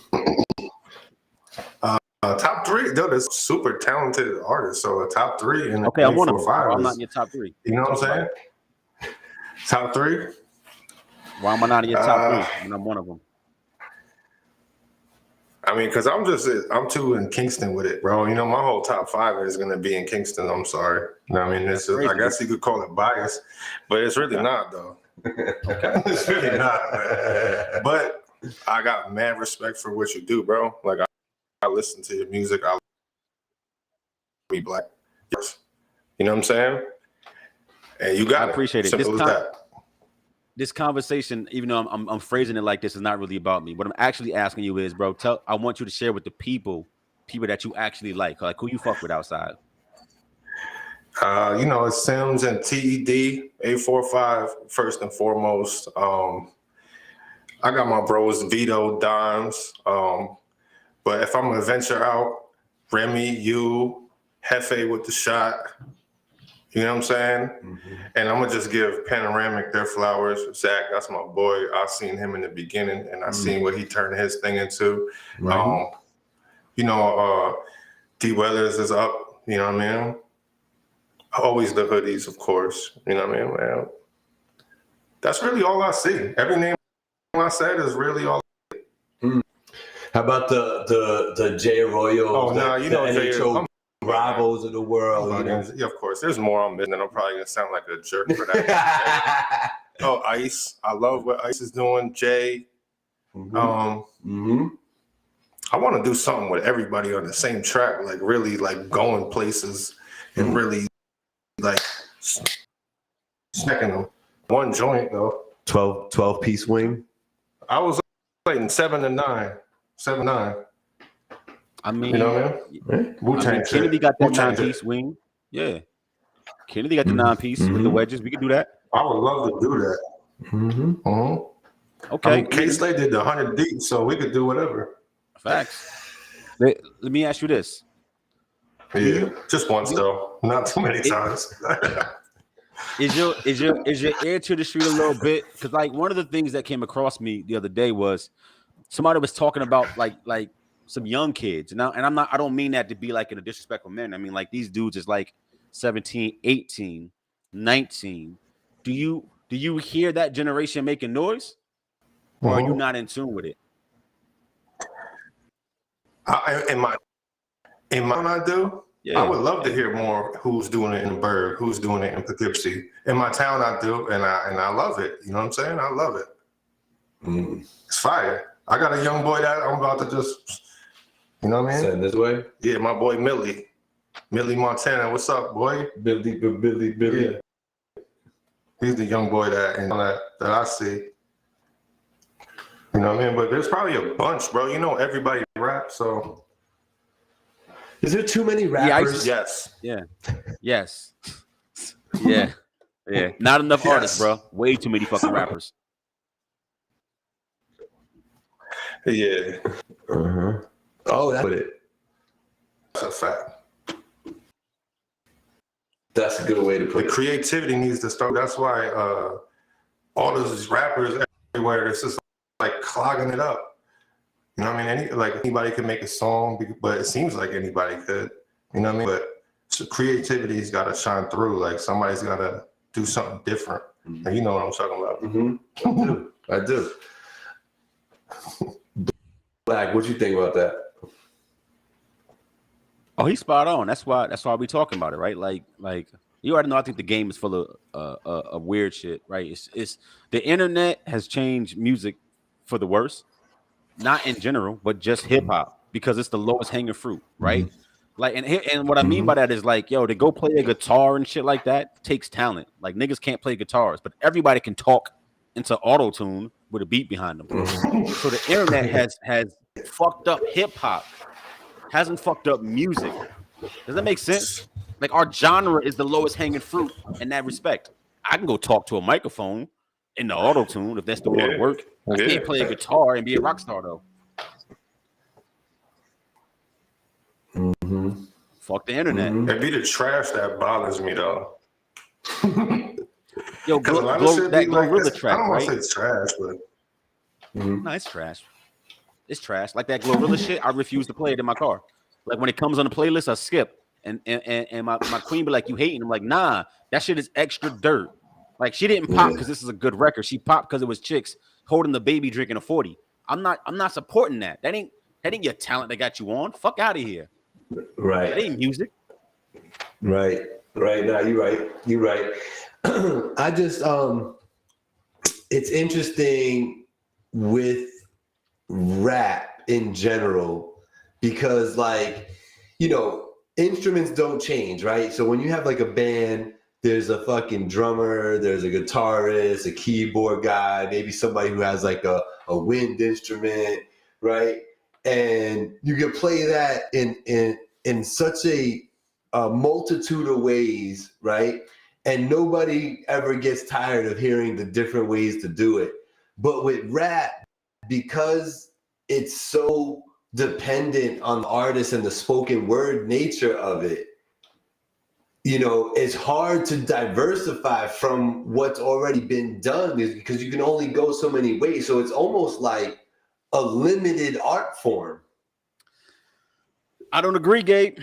[SPEAKER 3] Top 3, though, there's super talented artists. So a top 3 in
[SPEAKER 2] okay, I'm one of them.
[SPEAKER 3] I'm
[SPEAKER 2] not in your top 3.
[SPEAKER 3] You know what I'm saying? Top 3.
[SPEAKER 2] Why am I not in your top 3? And I'm one of them.
[SPEAKER 3] I mean, because I'm too in Kingston with it, bro. You know, my whole top 5 is gonna be in Kingston. I'm sorry. You know what I mean, it's I guess you could call it bias, but it's really not though. Okay, it's really not. But I got mad respect for what you do, bro. Like I listen to your music. I be black. You know what I'm saying? And you got
[SPEAKER 2] I appreciate it.
[SPEAKER 3] Simple as that.
[SPEAKER 2] This conversation, even though I'm phrasing it like this, is not really about me. What I'm actually asking you is, bro, I want you to share with the people that you actually like who you fuck with outside.
[SPEAKER 3] You know, it's Sims and TED, 845, first and foremost. I got my bros, Vito, Dimes. But if I'm gonna venture out, Remy, you, Hefe with the shot. You know what I'm saying? Mm-hmm. And I'm gonna just give Panoramic their flowers. Zach, that's my boy. I seen him in the beginning, and I seen what he turned his thing into. Right. You know, D Weathers is up. You know what I mean? Always the hoodies, of course. You know what I mean? Well, that's really all I see. Every name I said is really all.
[SPEAKER 1] How about the J Arroyo?
[SPEAKER 3] Oh no, you know
[SPEAKER 1] Jay. Bravos of the world.
[SPEAKER 3] Yeah, of course. There's more on missing, and I'm probably gonna sound like a jerk for that. Oh, Ice. I love what Ice is doing. Jay. I want to do something with everybody on the same track, like really like going places and really like smacking them. One joint though.
[SPEAKER 1] 12-piece wing.
[SPEAKER 3] I was playing 7 to 9. 7-9.
[SPEAKER 2] I mean,
[SPEAKER 3] you know what I mean?
[SPEAKER 2] Kennedy got that 9-piece wing. Yeah. Kennedy got the 9-piece with the wedges. We could do that.
[SPEAKER 3] I would love to do that.
[SPEAKER 2] Okay.
[SPEAKER 3] I mean, K-Slay did the 100 deep, so we could do whatever.
[SPEAKER 2] Facts. Let me ask you this.
[SPEAKER 3] Yeah, just once though, not too many times.
[SPEAKER 2] Is your ear to the street a little bit? Because like one of the things that came across me the other day was somebody was talking about like some young kids. I don't mean that to be like in a disrespectful manner. I mean like these dudes is like 17, 18, 19. Do you hear that generation making noise? Or are you not in tune with it?
[SPEAKER 3] In my I do. Yeah. I would love to hear more who's doing it in Berg, who's doing it in Poughkeepsie. In my town, I do, and I love it. You know what I'm saying? I love it. It's fire. I got a young boy that I'm about to just, you know what I mean?
[SPEAKER 1] Send this way?
[SPEAKER 3] Yeah, my boy Millie Montana. What's up, boy?
[SPEAKER 1] Billy.
[SPEAKER 3] Yeah. He's the young boy that I see. You know what I mean? But there's probably a bunch, bro. You know, everybody raps, so.
[SPEAKER 1] Is there too many rappers?
[SPEAKER 3] Yes.
[SPEAKER 2] Yeah. Yes. Yeah. Yeah. Not enough artists, bro. Way too many fucking rappers.
[SPEAKER 3] Yeah.
[SPEAKER 1] Oh, that's it.
[SPEAKER 3] That's a fact.
[SPEAKER 1] That's a good way to put it.
[SPEAKER 3] The creativity needs to start. That's why all those rappers everywhere, it's just like clogging it up. You know what I mean? Anybody can make a song, but it seems like anybody could. You know what I mean? But so creativity's got to shine through. Like somebody's got to do something different. And you know what I'm talking about.
[SPEAKER 1] I do. Black, what you think about that?
[SPEAKER 2] Oh, he's spot on. That's why we talking about it, right? Like you already know. I think the game is full of weird shit, right? It's the internet has changed music for the worst. Not in general, but just hip hop, because it's the lowest hanging fruit, right? Like, and what I mean by that is like, yo, to go play a guitar and shit like that takes talent. Like, niggas can't play guitars, but everybody can talk into auto tune with a beat behind them. So the internet has fucked up hip hop, hasn't fucked up music. Does that make sense? Like, our genre is the lowest hanging fruit in that respect. I can go talk to a microphone in the auto tune if that's the way to work. I can't play a guitar and be a rock star though. Fuck the internet.
[SPEAKER 3] It be the trash that bothers me though.
[SPEAKER 2] Yo, that Glorilla track,
[SPEAKER 3] I don't want
[SPEAKER 2] right?
[SPEAKER 3] to say it's trash, but
[SPEAKER 2] No, it's trash. It's trash. Like that Glorilla shit, I refuse to play it in my car. Like when it comes on the playlist, I skip. And my queen be like, you hating? I'm like, nah, that shit is extra dirt. Like, she didn't pop because this is a good record. She popped because it was chicks holding the baby drinking a 40. I'm not supporting that. That ain't your talent that got you on. Fuck out of here.
[SPEAKER 1] Right.
[SPEAKER 2] That ain't music.
[SPEAKER 1] Right. No, you're right. I just it's interesting with rap in general because, like, you know, instruments don't change, right? So when you have like a band, there's a fucking drummer, there's a guitarist, a keyboard guy, maybe somebody who has like a wind instrument, right? And you can play that in such a multitude of ways, right? And nobody ever gets tired of hearing the different ways to do it. But with rap, because it's so dependent on the artist and the spoken word nature of it, you know, it's hard to diversify from what's already been done because you can only go so many ways. So it's almost like a limited art form.
[SPEAKER 2] I don't agree, Gabe.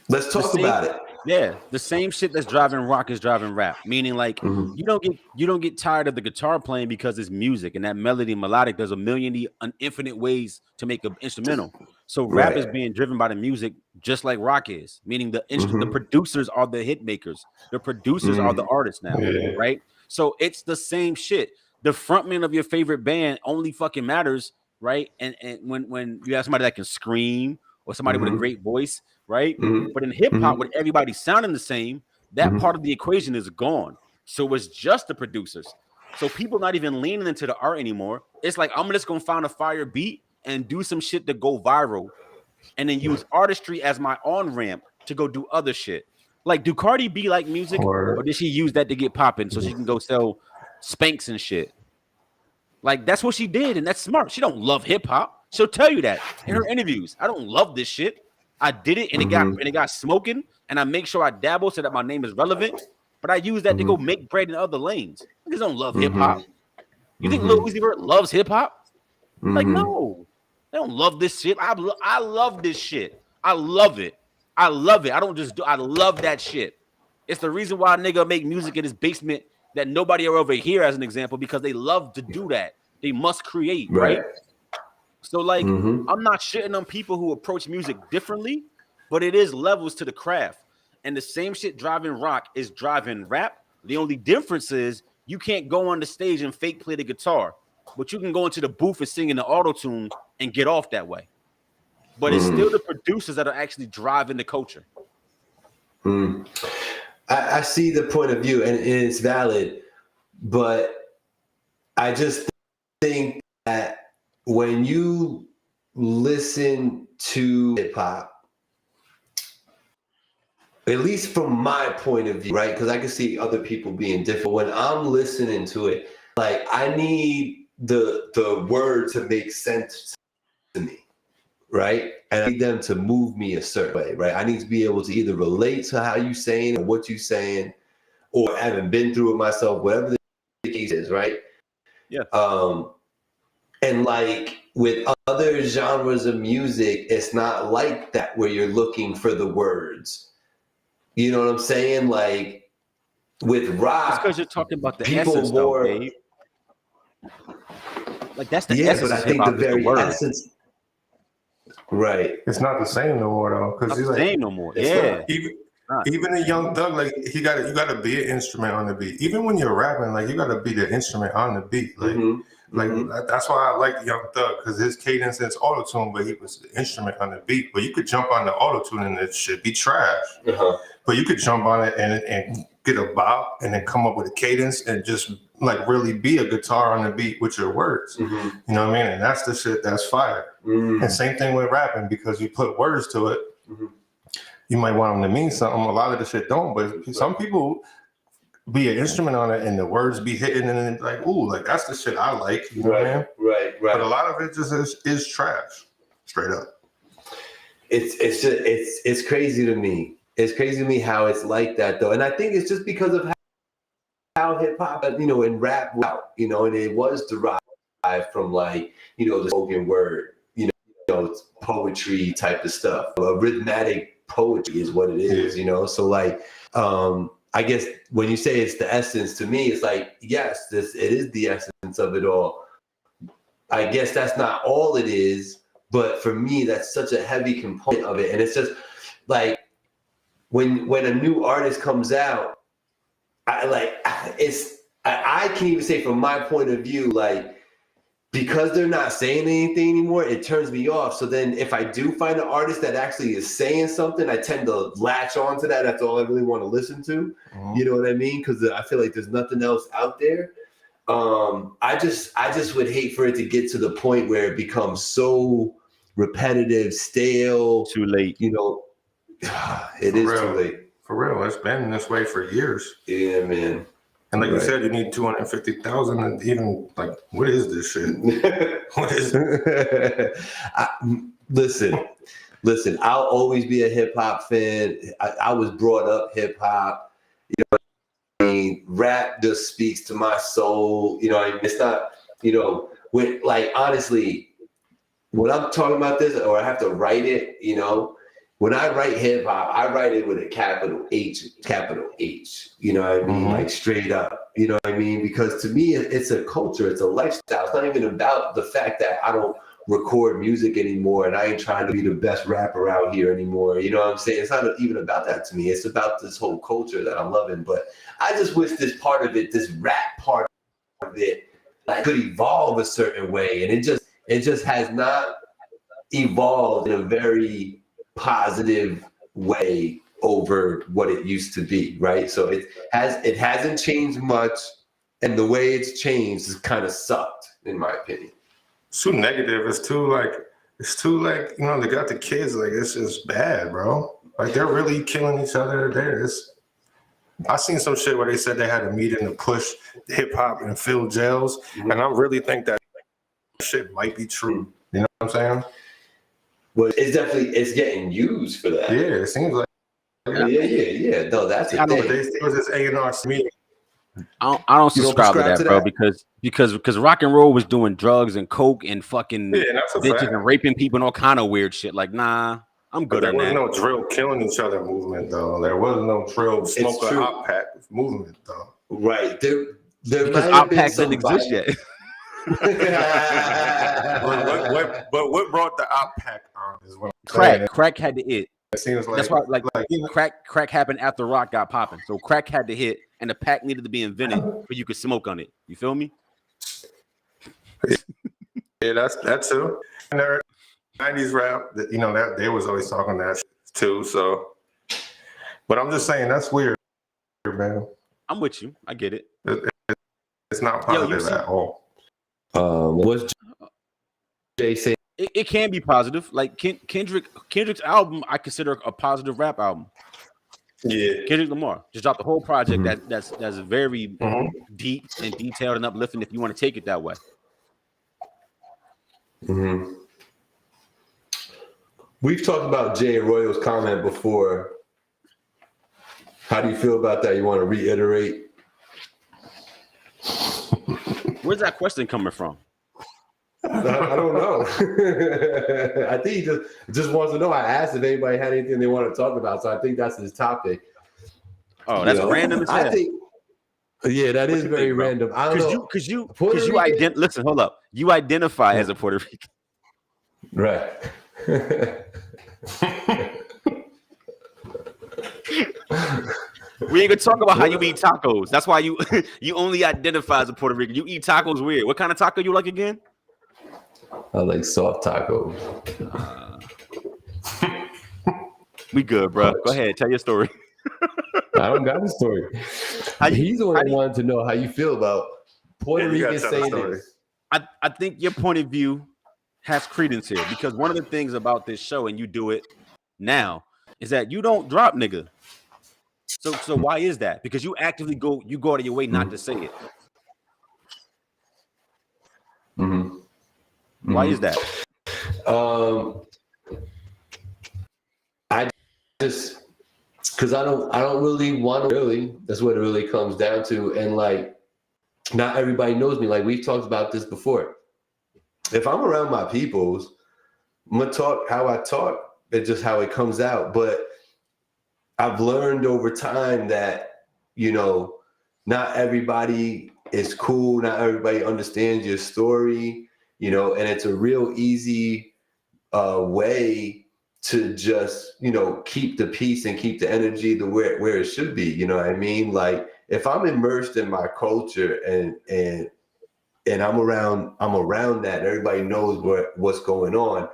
[SPEAKER 1] Let's talk about it.
[SPEAKER 2] Yeah, the same shit that's driving rock is driving rap. Meaning, like, you don't get tired of the guitar playing because it's music and that melody melodic. There's an infinite ways to make an instrumental. So rap is being driven by the music, just like rock is. Meaning the producers are the hit makers. The producers are the artists now, right? So it's the same shit. The frontman of your favorite band only fucking matters, right? And when you have somebody that can scream or somebody with a great voice, right? But in hip hop, with everybody sounding the same, that part of the equation is gone. So it's just the producers. So people not even leaning into the art anymore. It's like, I'm just gonna find a fire beat and do some shit to go viral, and then use artistry as my on ramp to go do other shit. Like, do Cardi B like music, or did she use that to get popping so she can go sell Spanx and shit? Like, that's what she did, and that's smart. She don't love hip hop. She'll tell you that in her interviews. I don't love this shit. I did it, and it got smoking, and I make sure I dabble so that my name is relevant. But I use that to go make bread in other lanes. Niggas don't love hip hop. You think Lil Uzi Vert loves hip hop? Like, no, they don't love this shit. I love this shit. I love it. I love it. I don't just do. I love that shit. It's the reason why a nigga make music in his basement that nobody ever hear, as an example, because they love to do that. They must create, right? So, like, I'm not shitting on people who approach music differently, but it is levels to the craft. And the same shit driving rock is driving rap. The only difference is you can't go on the stage and fake play the guitar, but you can go into the booth and sing in the auto-tune and get off that way. But it's still the producers that are actually driving the culture.
[SPEAKER 1] I see the point of view, and it's valid, but I just think that when you listen to hip hop, at least from my point of view, right? Because I can see other people being different. When I'm listening to it, like, I need the word to make sense to me, right? And I need them to move me a certain way, right? I need to be able to either relate to how you saying or what you saying, or having been through it myself, whatever the case is, right?
[SPEAKER 2] Yeah.
[SPEAKER 1] And like with other genres of music, it's not like that where you're looking for the words. You know what I'm saying? Like with rock,
[SPEAKER 2] because you're talking about the
[SPEAKER 1] people
[SPEAKER 2] essence,
[SPEAKER 1] more.
[SPEAKER 2] though, Dave. Like, that's the
[SPEAKER 1] Yeah,
[SPEAKER 2] essence.
[SPEAKER 1] but I think the very
[SPEAKER 2] word.
[SPEAKER 1] essence. Right.
[SPEAKER 3] it's not the same no more though. Because
[SPEAKER 2] Not
[SPEAKER 3] he's
[SPEAKER 2] the
[SPEAKER 3] like,
[SPEAKER 2] same no more.
[SPEAKER 1] It's
[SPEAKER 2] Yeah.
[SPEAKER 1] not.
[SPEAKER 3] even a Young Thug, like you gotta be an instrument on the beat. Even when you're rapping, like you gotta be the instrument on the beat. Like Like that's why I like Young Thug, because his cadence is auto-tune, but he was the instrument on the beat. But you could jump on the auto-tune and it should be trash. But you could jump on it and get a bop and then come up with a cadence and just like really be a guitar on the beat with your words. You know what I mean? And that's the shit that's fire. And same thing with rapping, because you put words to it. You might want them to mean something. A lot of the shit don't, but some people be an instrument on it and the words be hitting and then like, ooh, like that's the shit I like. You know what I mean?
[SPEAKER 1] Right.
[SPEAKER 3] But a lot of it just is trash, straight up.
[SPEAKER 1] It's crazy to me. It's crazy to me how it's like that though, and I think it's just because of how hip hop, you know, and rap, you know, and it was derived from like, you know, the spoken word, you know, it's poetry type of stuff. Rhythmic poetry is what it is, you know. So like, I guess when you say it's the essence, to me, it's like, yes, it is the essence of it all. I guess that's not all it is, but for me, that's such a heavy component of it. And it's just like when a new artist comes out, I can even say from my point of view, like, because they're not saying anything anymore, it turns me off. So then if I do find an artist that actually is saying something, I tend to latch on to that. That's all I really want to listen to. You know what I mean? Because I feel like there's nothing else out there. I just would hate for it to get to the point where it becomes so repetitive, stale.
[SPEAKER 2] Too late.
[SPEAKER 1] You know, it is too late.
[SPEAKER 3] For real, it's been this way for years.
[SPEAKER 1] Yeah, man.
[SPEAKER 3] And like you said, you need 250,000 and even like, what is this shit? What is it?
[SPEAKER 1] Listen, I'll always be a hip hop fan. I was brought up hip hop. You know what I mean? Rap just speaks to my soul. You know what I mean? It's not, you know, when, like, honestly, when I'm talking about this or I have to write it, you know, when I write hip hop, I write it with a capital H. You know what I mean? Like straight up. You know what I mean? Because to me, it's a culture. It's a lifestyle. It's not even about the fact that I don't record music anymore and I ain't trying to be the best rapper out here anymore. You know what I'm saying? It's not even about that to me. It's about this whole culture that I'm loving. But I just wish this part of it, this rap part of it, like, could evolve a certain way. And it just has not evolved in a very positive way over what it used to be, right? So it hasn't changed much, and the way it's changed has kind of sucked, in my opinion.
[SPEAKER 3] It's too negative. It's too like, you know, they got the kids, like, it's just bad, bro. Like, they're really killing each other there. I seen some shit where they said they had a meeting to push hip hop and fill jails, and I really think that shit might be true. You know what I'm saying?
[SPEAKER 1] Well, it's getting used for that.
[SPEAKER 3] Yeah, it seems like.
[SPEAKER 1] Yeah. No, that's it.
[SPEAKER 3] It was this A&R meeting.
[SPEAKER 2] I don't subscribe to that, bro, because rock and roll was doing drugs and coke and fucking bitches and raping people and all kind of weird shit. Like, nah, I'm good on that.
[SPEAKER 3] There was no drill killing each other movement, though. There was no drill smoke a hot pack movement, though.
[SPEAKER 1] Right. There
[SPEAKER 2] because hot packs didn't exist yet.
[SPEAKER 3] But what brought the op pack on is what I'm saying.
[SPEAKER 2] Crack had to hit.
[SPEAKER 3] It seems like
[SPEAKER 2] that's why, like you know, crack happened after rock got popping. So crack had to hit, and the pack needed to be invented where you could smoke on it. You feel me?
[SPEAKER 3] Yeah, that's too. And there, 90s rap, you know, that they was always talking that too. So, but I'm just saying that's weird, man.
[SPEAKER 2] I'm with you. I get it.
[SPEAKER 3] It's not positive at all.
[SPEAKER 1] What's Jay saying?
[SPEAKER 2] It can be positive. Like Kendrick's album, I consider a positive rap album.
[SPEAKER 3] Yeah,
[SPEAKER 2] Kendrick Lamar just dropped the whole project that's very deep and detailed and uplifting. If you want to take it that way.
[SPEAKER 1] We've talked about Jay Royal's comment before. How do you feel about that? You want to reiterate?
[SPEAKER 2] Where's that question coming from?
[SPEAKER 1] I don't know. I think he just wants to know. I asked if anybody had anything they want to talk about, so I think that's his topic.
[SPEAKER 2] Oh, that's random as hell.
[SPEAKER 1] I think, yeah, that is very random. I don't know.
[SPEAKER 2] Because you listen, hold up. You identify as a Puerto Rican.
[SPEAKER 1] Right.
[SPEAKER 2] We ain't gonna talk about how you eat tacos. That's why you you only identify as a Puerto Rican. You eat tacos weird. What kind of taco you like again?
[SPEAKER 1] I like soft tacos.
[SPEAKER 2] We good, bro. Go ahead, tell your story.
[SPEAKER 1] I don't got the story. He's the one that wanted to know how you feel about Puerto Rican saying this.
[SPEAKER 2] I think your point of view has credence here because one of the things about this show, and you do it now, is that you don't drop nigga. So why is that? Because you actively go out of your way not to say it. Why is that?
[SPEAKER 1] I just because I don't really want to really. That's what it really comes down to. And like, not everybody knows me. Like we've talked about this before. If I'm around my peoples, I'm gonna talk how I talk. It's just how it comes out. But I've learned over time that, you know, not everybody is cool. Not everybody understands your story, you know, and it's a real easy way to just, you know, keep the peace and keep the energy to where it should be. You know what I mean? Like if I'm immersed in my culture and I'm around that, everybody knows what's going on,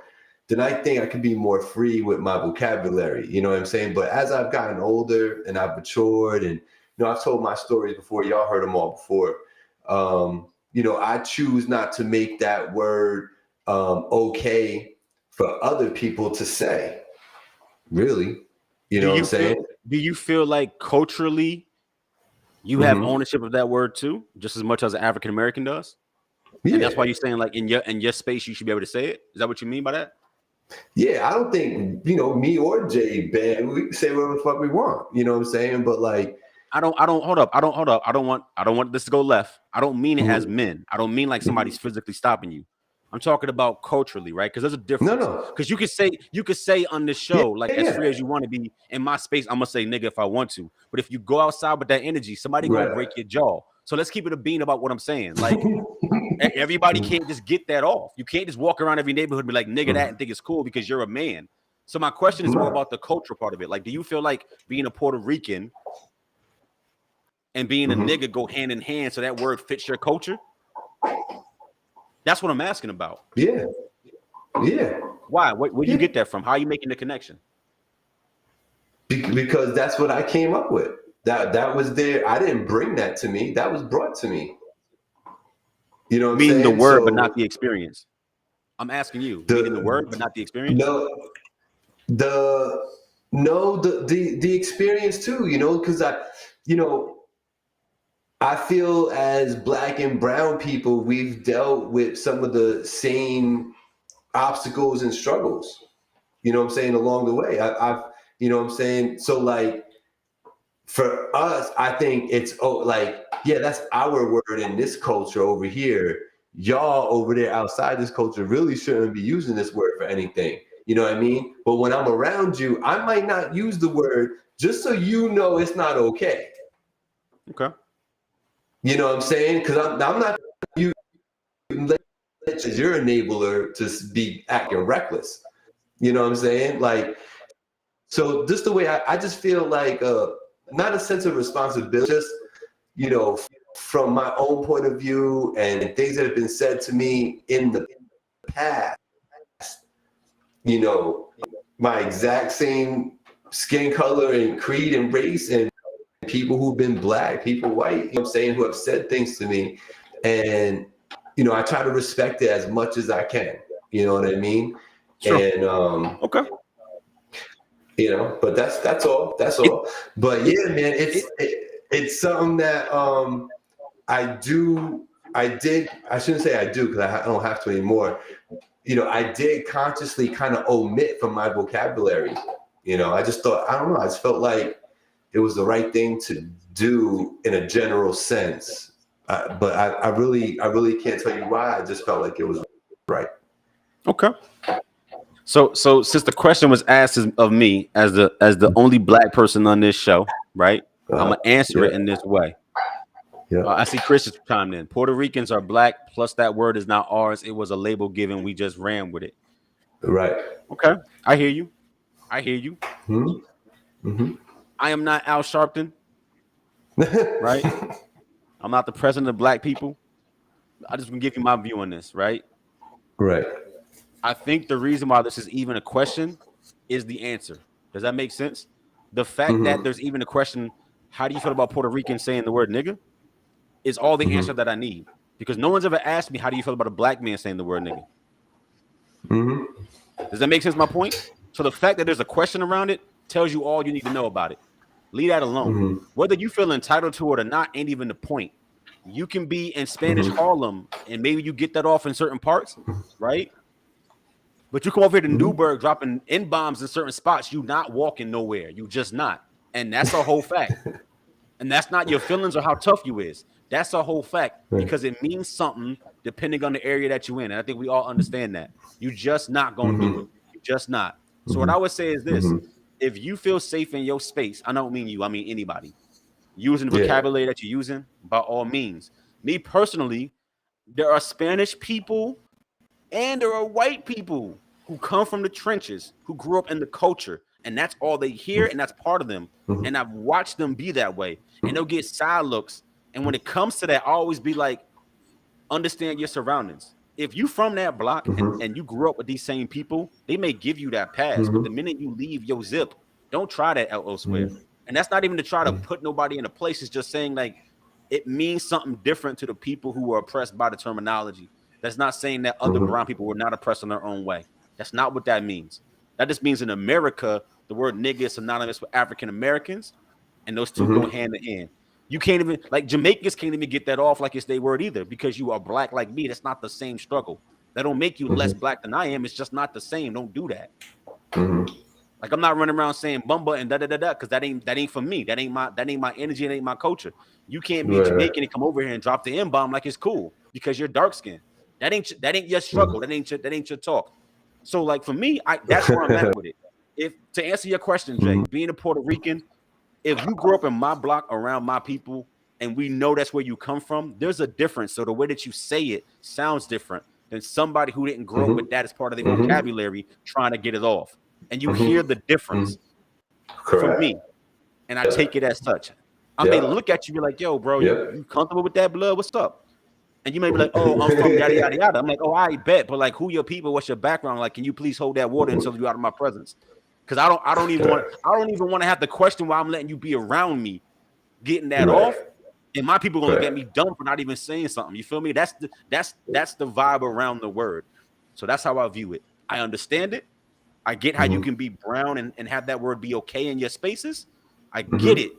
[SPEAKER 1] then I think I can be more free with my vocabulary, you know what I'm saying? But as I've gotten older and I've matured and, you know, I've told my stories before, y'all heard them all before. You know, I choose not to make that word okay for other people to say, really, you know what I'm saying?
[SPEAKER 2] Do you feel like culturally you have ownership of that word too, just as much as an African American does? Yeah. And that's why you're saying like in your space, you should be able to say it. Is that what you mean by that?
[SPEAKER 1] Yeah, I don't think, you know, me or Jay, Ben, we can say whatever the fuck we want. You know what I'm saying? But like, I don't want this to go left. I don't mean it as men. I don't mean like somebody's physically stopping you. I'm talking about culturally, right? Because there's a difference. No. Because you could say on this show, as free as you want to be. In my space, I'm gonna say nigga if I want to. But if you go outside with that energy, somebody gonna break your jaw. So let's keep it a bean about what I'm saying. Like everybody can't just get that off. You can't just walk around every neighborhood and be like nigga that and think it's cool because you're a man. So my question is more about the cultural part of it. Like, do you feel like being a Puerto Rican and being a nigga go hand in hand so that word fits your culture? That's what I'm asking about. Yeah.
[SPEAKER 2] Why? Where do you get that from? How are you making the connection?
[SPEAKER 1] Because that's what I came up with. That was there. I didn't bring that to me. That was brought to me. You know what I'm saying?
[SPEAKER 2] Meaning the word, but not the experience. I'm asking you. Meaning the word, but not the experience?
[SPEAKER 1] No. The experience too, you know, because I feel as Black and brown people, we've dealt with some of the same obstacles and struggles, you know what I'm saying, along the way. I've you know what I'm saying? So like for us, I think it's that's our word in this culture over here. Y'all over there outside this culture really shouldn't be using this word for anything. You know what I mean? But when I'm around you, I might not use the word just so you know it's not okay.
[SPEAKER 2] Okay.
[SPEAKER 1] You know what I'm saying? Because I'm not you as your enabler to be acting reckless. You know what I'm saying? Like, so just the way I just feel like not a sense of responsibility, just, you know, from my own point of view and things that have been said to me in the past, you know, my exact same skin color and creed and race and people who've been Black, people white, you know what I'm saying, who have said things to me. And, you know, I try to respect it as much as I can. You know what I mean? Sure. And
[SPEAKER 2] okay.
[SPEAKER 1] You know, but that's all. But yeah, man, it's something that I shouldn't say I do because I don't have to anymore. You know, I did consciously kind of omit from my vocabulary. You know, I just thought, I don't know, I just felt like it was the right thing to do in a general sense. But I really can't tell you why. I just felt like it was right.
[SPEAKER 2] Okay. So since the question was asked of me as the only Black person on this show, right? I'm gonna answer it in this way. Yeah. I see Chris just chimed in. Puerto Ricans are Black, plus that word is not ours. It was a label given. We just ran with it.
[SPEAKER 1] Right.
[SPEAKER 2] Okay. I hear you. Mm-hmm. I am not Al Sharpton. right? I'm not the president of black people. I just gonna give you my view on this, right?
[SPEAKER 1] Right.
[SPEAKER 2] I think the reason why this is even a question is the answer. Does that make sense? The fact that there's even a question, how do you feel about Puerto Ricans saying the word nigga, is all the answer that I need. Because no one's ever asked me, how do you feel about a black man saying the word nigga? Does that make sense, my point? So the fact that there's a question around it tells you all you need to know about it. Leave that alone. Whether you feel entitled to it or not ain't even the point. You can be in Spanish Harlem, and maybe you get that off in certain parts, right? But you come over here to Newburgh dropping N-bombs in certain spots, you not walking nowhere. You just not. And that's a whole fact. And that's not your feelings or how tough you is. That's a whole fact because it means something depending on the area that you're in. And I think we all understand that. You just not going to do it. You just not. So what I would say is this. If you feel safe in your space, I don't mean you, I mean anybody. Using the vocabulary that you're using, by all means. Me personally, there are Spanish people and there are white people who come from the trenches, who grew up in the culture, and that's all they hear, and that's part of them. And I've watched them be that way, and they'll get side looks. And when it comes to that, I always be like, understand your surroundings. If you from that block and you grew up with these same people, they may give you that pass, but the minute you leave your zip, don't try that elsewhere. And that's not even to try to put nobody in a place. It's just saying like it means something different to the people who are oppressed by the terminology. That's not saying that other brown people were not oppressed in their own way. That's not what that means. That just means in America, the word nigga is synonymous with African Americans, and those two go hand in hand. You can't even, like Jamaicans can't even get that off like it's their word either, because you are black like me. That's not the same struggle. That don't make you less black than I am. It's just not the same. Don't do that. Like I'm not running around saying bumba and da da da da because that ain't for me. That ain't my energy. It ain't my culture. You can't be Jamaican and come over here and drop the M-bomb like it's cool because you're dark skinned. That ain't your struggle. That ain't your talk. So like for me, that's where I'm at with it. If to answer your question, Jay, being a Puerto Rican, if you grew up in my block around my people and we know that's where you come from, there's a difference. So the way that you say it sounds different than somebody who didn't grow up with that as part of their vocabulary trying to get it off. And you hear the difference from me. And I take it as such. I may look at you and be like, yo, bro, you comfortable with that blood? What's up? And you may be like, oh, I'm from yada, yada, yada. I'm like, oh, I bet. But like, who your people? What's your background? Like, can you please hold that water until you're out of my presence? Because I don't even want to have to question why I'm letting you be around me, getting that off. And my people gonna look at me dumb for not even saying something. You feel me? That's the vibe around the word. So that's how I view it. I understand it. I get how you can be brown and have that word be okay in your spaces. I get it.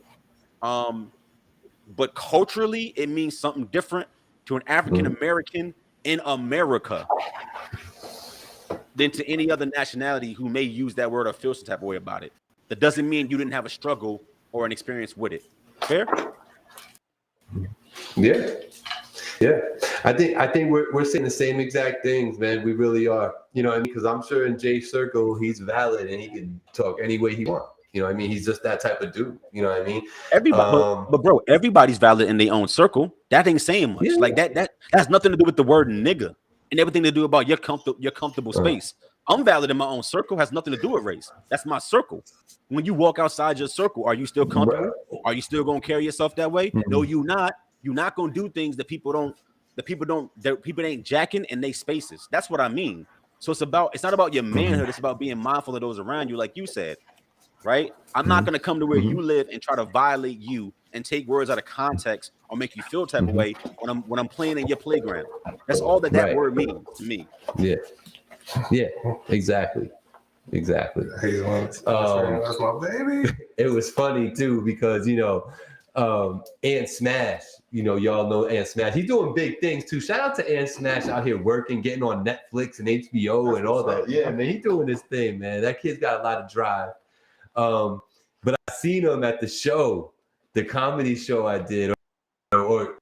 [SPEAKER 2] But culturally, it means something different to an African American in America than to any other nationality who may use that word or feel some type of way about it. That doesn't mean you didn't have a struggle or an experience with it. Fair?
[SPEAKER 1] Yeah. I think we're saying the same exact things, man. We really are. You know what I mean? Because I'm sure in Jay's circle, he's valid and he can talk any way he wants. You know what I mean? He's just that type of dude. You know what I mean?
[SPEAKER 2] Everybody, but bro, everybody's valid in their own circle. That ain't saying much. Like that has nothing to do with the word nigga and everything to do about your comfortable space. I'm valid in my own circle. Has nothing to do with race. That's my circle. When you walk outside your circle, are you still comfortable? Are you still gonna carry yourself that way? No, you not. You're not gonna do things that people ain't jacking in their spaces. That's what I mean. So it's not about your manhood. It's about being mindful of those around you, like you said. Right? I'm not going to come to where you live and try to violate you and take words out of context or make you feel type of way when I'm playing in your playground. That's all that word means to me.
[SPEAKER 1] Yeah, exactly.
[SPEAKER 3] That's my baby.
[SPEAKER 1] It was funny too because Ant Smash, y'all know Ant Smash. He's doing big things too. Shout out to Ant Smash out here working, getting on Netflix and HBO and all that. Yeah, man, he's doing this thing, man. That kid's got a lot of drive. But I seen him at the show, the comedy show I did, or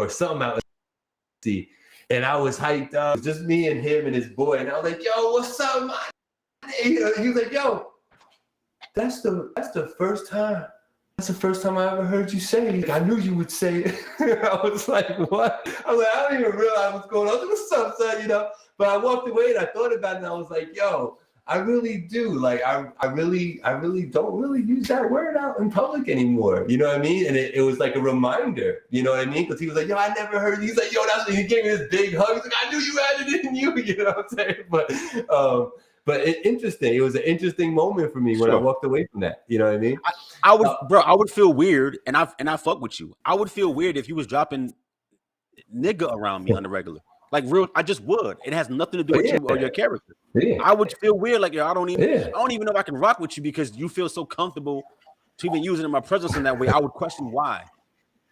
[SPEAKER 1] something out there, and I was hyped up. It was just me and him and his boy, and I was like, "Yo, what's up, man?" He was like, "Yo, that's the first time. That's the first time I ever heard you say it. I knew you would say it." I was like, "What?" I was like, "I don't even realize what's going on." What's up, son? But I walked away and I thought about it, and I was like, "Yo." I really do. Like I really don't really use that word out in public anymore. You know what I mean? And it was like a reminder. You know what I mean? Because he was like, yo, I never heard. He's like, yo, that's. He gave me this big hug. He's like, I knew you had it in you. You know what I'm saying? But interesting. It was an interesting moment for me when I walked away from that. You know what I mean?
[SPEAKER 2] I would, bro. I would feel weird, and I fuck with you. I would feel weird if you was dropping nigga around me on the regular. Like real, I just would. It has nothing to do with you or your character. Yeah. I would feel weird, like yo, I don't even know if I can rock with you because you feel so comfortable to even use it in my presence in that way. I would question why,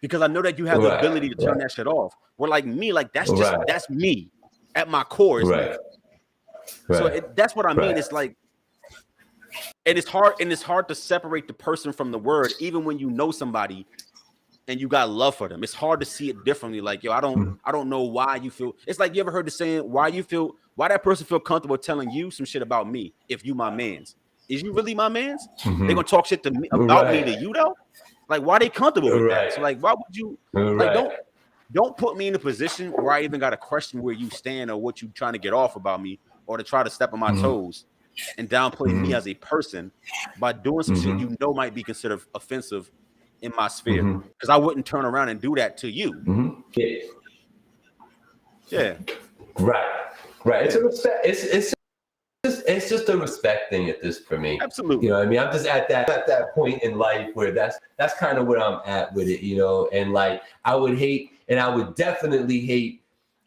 [SPEAKER 2] because I know that you have the ability to turn that shit off. Where like me, like that's just that's me at my core. It's me. So that's what I mean. It's like, and it's hard to separate the person from the word, even when you know somebody and you got love for them. It's hard to see it differently. Like, yo, I don't know why you feel. It's like, you ever heard the saying, why that person feel comfortable telling you some shit about me if you my mans? Is you really my mans? They gonna talk shit to me about me to you though? Like, why they comfortable with that? So like, why would you like don't put me in a position where I even got to question where you stand or what you trying to get off about me or to try to step on my toes and downplay me as a person by doing some shit you know might be considered offensive in my sphere, because I wouldn't turn around and do that to you. Yeah.
[SPEAKER 1] Right. It's a respect. It's just a respect thing at this for me.
[SPEAKER 2] Absolutely.
[SPEAKER 1] You know what I mean? I'm just at that point in life where that's kind of where I'm at with it, you know. And like I would definitely hate,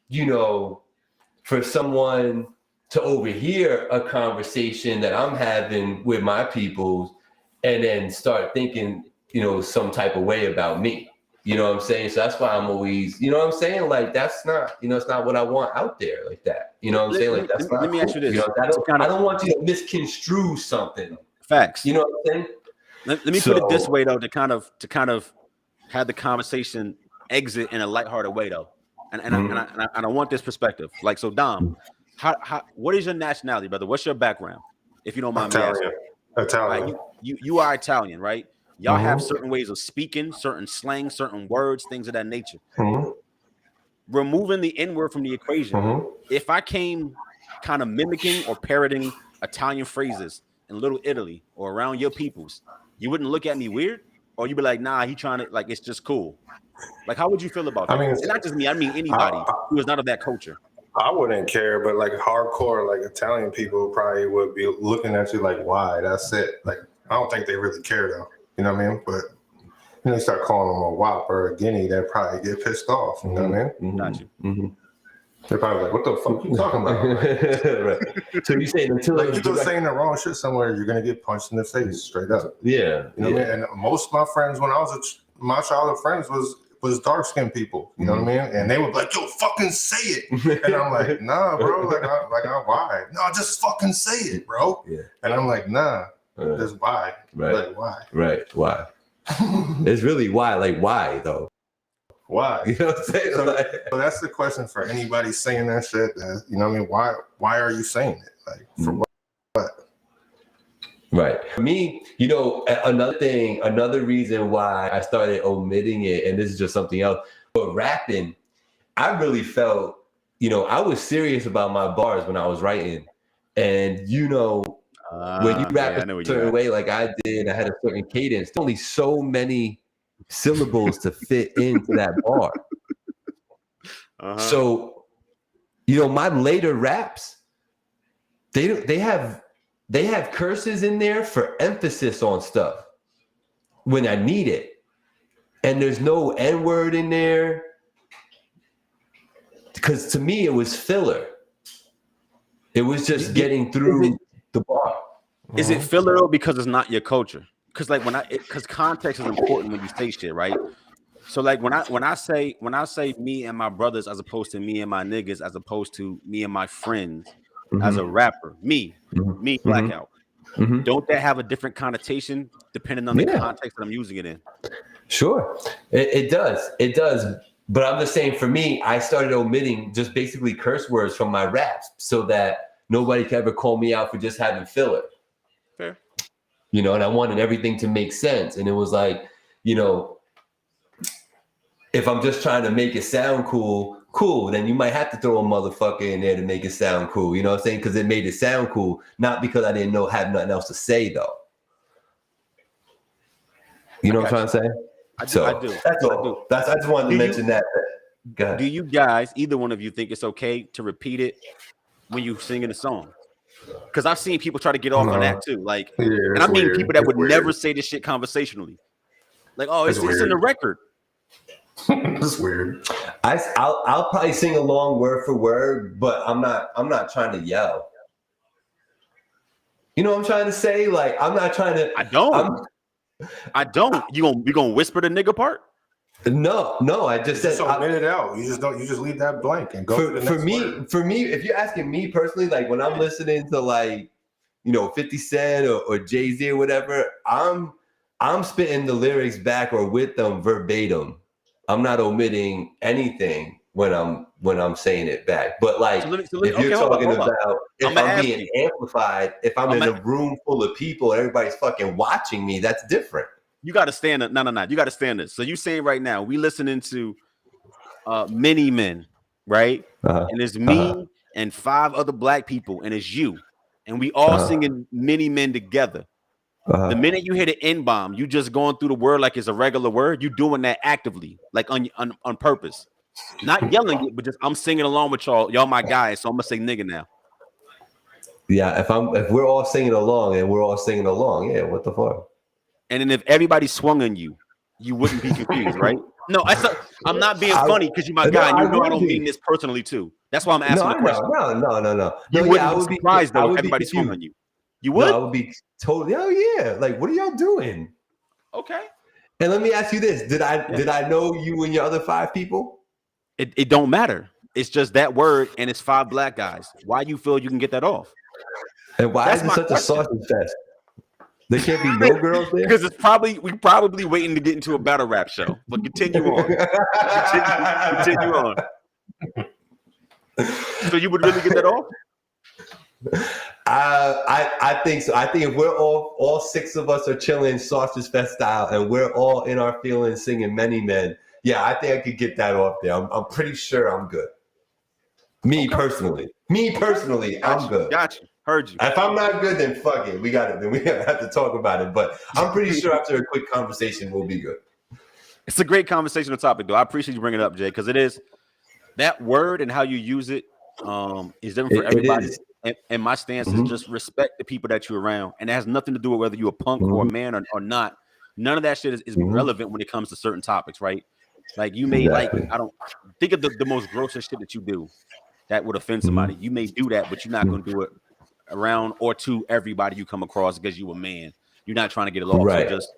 [SPEAKER 1] you know, for someone to overhear a conversation that I'm having with my people and then start thinking, you know, some type of way about me. You know what I'm saying? So that's why I'm always, you know what I'm saying? Like, that's not, you know, it's not what I want out there like that. You know what I'm saying? Like, that's not
[SPEAKER 2] let me ask you this.
[SPEAKER 1] You know, I don't want you to misconstrue something.
[SPEAKER 2] Facts.
[SPEAKER 1] You know what I'm saying?
[SPEAKER 2] Let me put it this way, though, to kind of have the conversation exit in a lighthearted way, though. And I want this perspective. Like, so Dom, what is your nationality, brother? What's your background? If you don't mind me asking.
[SPEAKER 3] Italian.
[SPEAKER 2] Right, you are Italian, right? Y'all have certain ways of speaking, certain slang, certain words, things of that nature. Removing the N-word from the equation, if I came kind of mimicking or parroting Italian phrases in Little Italy or around your peoples, you wouldn't look at me weird? Or you'd be like, nah, he trying to, like, it's just cool. Like, how would you feel about that? I mean, and not just me, I mean anybody who is not of that culture.
[SPEAKER 3] I wouldn't care, but like hardcore, like Italian people probably would be looking at you like, why? That's it. Like, I don't think they really care though. You know what I mean? But you know, you start calling them a wop or a guinea, they'd probably get pissed off. You know what I mean?
[SPEAKER 2] Got you.
[SPEAKER 3] They're probably like, what the fuck are you talking about?
[SPEAKER 1] Right. So you're saying until
[SPEAKER 3] like, you're saying the wrong shit somewhere, you're gonna get punched in the face straight up.
[SPEAKER 1] Yeah.
[SPEAKER 3] You know what I mean? And most of my friends, when I was my childhood friends was dark skinned people. You know what I mean? And they would be like, yo, fucking say it. And I'm like, nah, bro. Why? No, just fucking say it, bro. Yeah. And I'm like, nah. Just why?
[SPEAKER 1] Right.
[SPEAKER 3] Like, why?
[SPEAKER 1] Right. Why? It's really why. Like, why though?
[SPEAKER 3] Why?
[SPEAKER 1] You know what I'm saying?
[SPEAKER 3] So that's the question for anybody saying that shit. You know what I mean? Why are you saying it? Like, for what?
[SPEAKER 1] Right. For me, you know, another reason why I started omitting it, and this is just something else, but rapping, I really felt, you know, I was serious about my bars when I was writing. And, you know, when you rap a certain way like I did, I had a certain cadence. There's only so many syllables to fit into that bar. So, you know, my later raps, they have curses in there for emphasis on stuff when I need it. And there's no N-word in there because to me it was filler. It was just getting through the bar.
[SPEAKER 2] Is it filler because it's not your culture? Because like because context is important when you say shit, right? So like when I say me and my brothers as opposed to me and my niggas as opposed to me and my friends as a rapper, me Blackout. Don't that have a different connotation depending on the context that I'm using it in?
[SPEAKER 1] Sure, it does. But I'm just saying, for me, I started omitting just basically curse words from my raps so that nobody could ever call me out for just having filler.
[SPEAKER 2] Fair.
[SPEAKER 1] You know, and I wanted everything to make sense. And it was like, you know, if I'm just trying to make it sound cool, cool. Then you might have to throw a motherfucker in there to make it sound cool. You know what I'm saying? Because it made it sound cool, not because I didn't have nothing else to say though. You know what I'm trying to say?
[SPEAKER 2] I do.
[SPEAKER 1] That's all. I just wanted to mention that. Go ahead.
[SPEAKER 2] Do you guys, either one of you, think it's okay to repeat it when you singing a song? Because I've seen people try to get off on that too. Like, and I mean people that would never say this shit conversationally. Like, oh, it's in the record.
[SPEAKER 3] That's weird.
[SPEAKER 1] I'll probably sing along word for word, but I'm not trying to yell. You know what I'm trying to say? Like, I'm not trying to.
[SPEAKER 2] I don't. You gonna whisper the nigga part?
[SPEAKER 1] No. I just said
[SPEAKER 3] admit it out. You just leave that blank and go.
[SPEAKER 1] For me, if you're asking me personally, like when I'm listening to like, 50 Cent or Jay-Z or whatever, I'm spitting the lyrics back or with them verbatim. I'm not omitting anything when I'm saying it back. But like, if you're talking about if I'm being amplified, if I'm in a room full of people and everybody's fucking watching me, that's different.
[SPEAKER 2] You got to stand it. No. You got to stand this. So you saying right now, we listening to Many Men, right? And it's me and 5 other black people, and it's you. And we all singing Many Men together. The minute you hit an N-bomb, you just going through the word like it's a regular word. You doing that actively, like on purpose. Not yelling it, but just I'm singing along with y'all. Y'all my guys, so I'm gonna say nigga now.
[SPEAKER 1] Yeah, if we're all singing along, yeah, what the fuck?
[SPEAKER 2] And then if everybody swung on you, you wouldn't be confused, right? No, I'm not being funny because you're my guy, and I don't mean this personally too. That's why I'm asking the question.
[SPEAKER 1] No.
[SPEAKER 2] You wouldn't be surprised though if everybody swung on you. You would?
[SPEAKER 1] No, I would be totally. Oh yeah, like what are y'all doing?
[SPEAKER 2] Okay.
[SPEAKER 1] And let me ask you this: Did I know you and your other 5 people?
[SPEAKER 2] It don't matter. It's just that word, and it's 5 black guys. Why you feel you can get that off?
[SPEAKER 1] And why is it such a sausage fest? There can't be no girls there
[SPEAKER 2] because we probably waiting to get into a battle rap show. But continue on. continue on. So you would really get that off?
[SPEAKER 1] I think so. I think if we're all 6 of us are chilling sausage fest style, and we're all in our feelings singing Many Men. Yeah, I think I could get that off there. I'm pretty sure I'm good. Me personally, I'm good.
[SPEAKER 2] Got you. Heard you.
[SPEAKER 1] If I'm not good, then fuck it. We got it. Then we have to talk about it. But I'm pretty sure after a quick conversation, we'll be good.
[SPEAKER 2] It's a great conversational topic, though. I appreciate you bringing it up, Jay, because it is that word and how you use it is different for everybody. And my stance is just respect the people that you're around, and it has nothing to do with whether you're a punk or a man or not. None of that shit is relevant when it comes to certain topics, right? Like you may I don't think of the most grossest shit that you do that would offend somebody. You may do that, but you're not going to do it around or to everybody you come across because you a man. You're not trying to get it off.
[SPEAKER 1] Right.
[SPEAKER 2] So just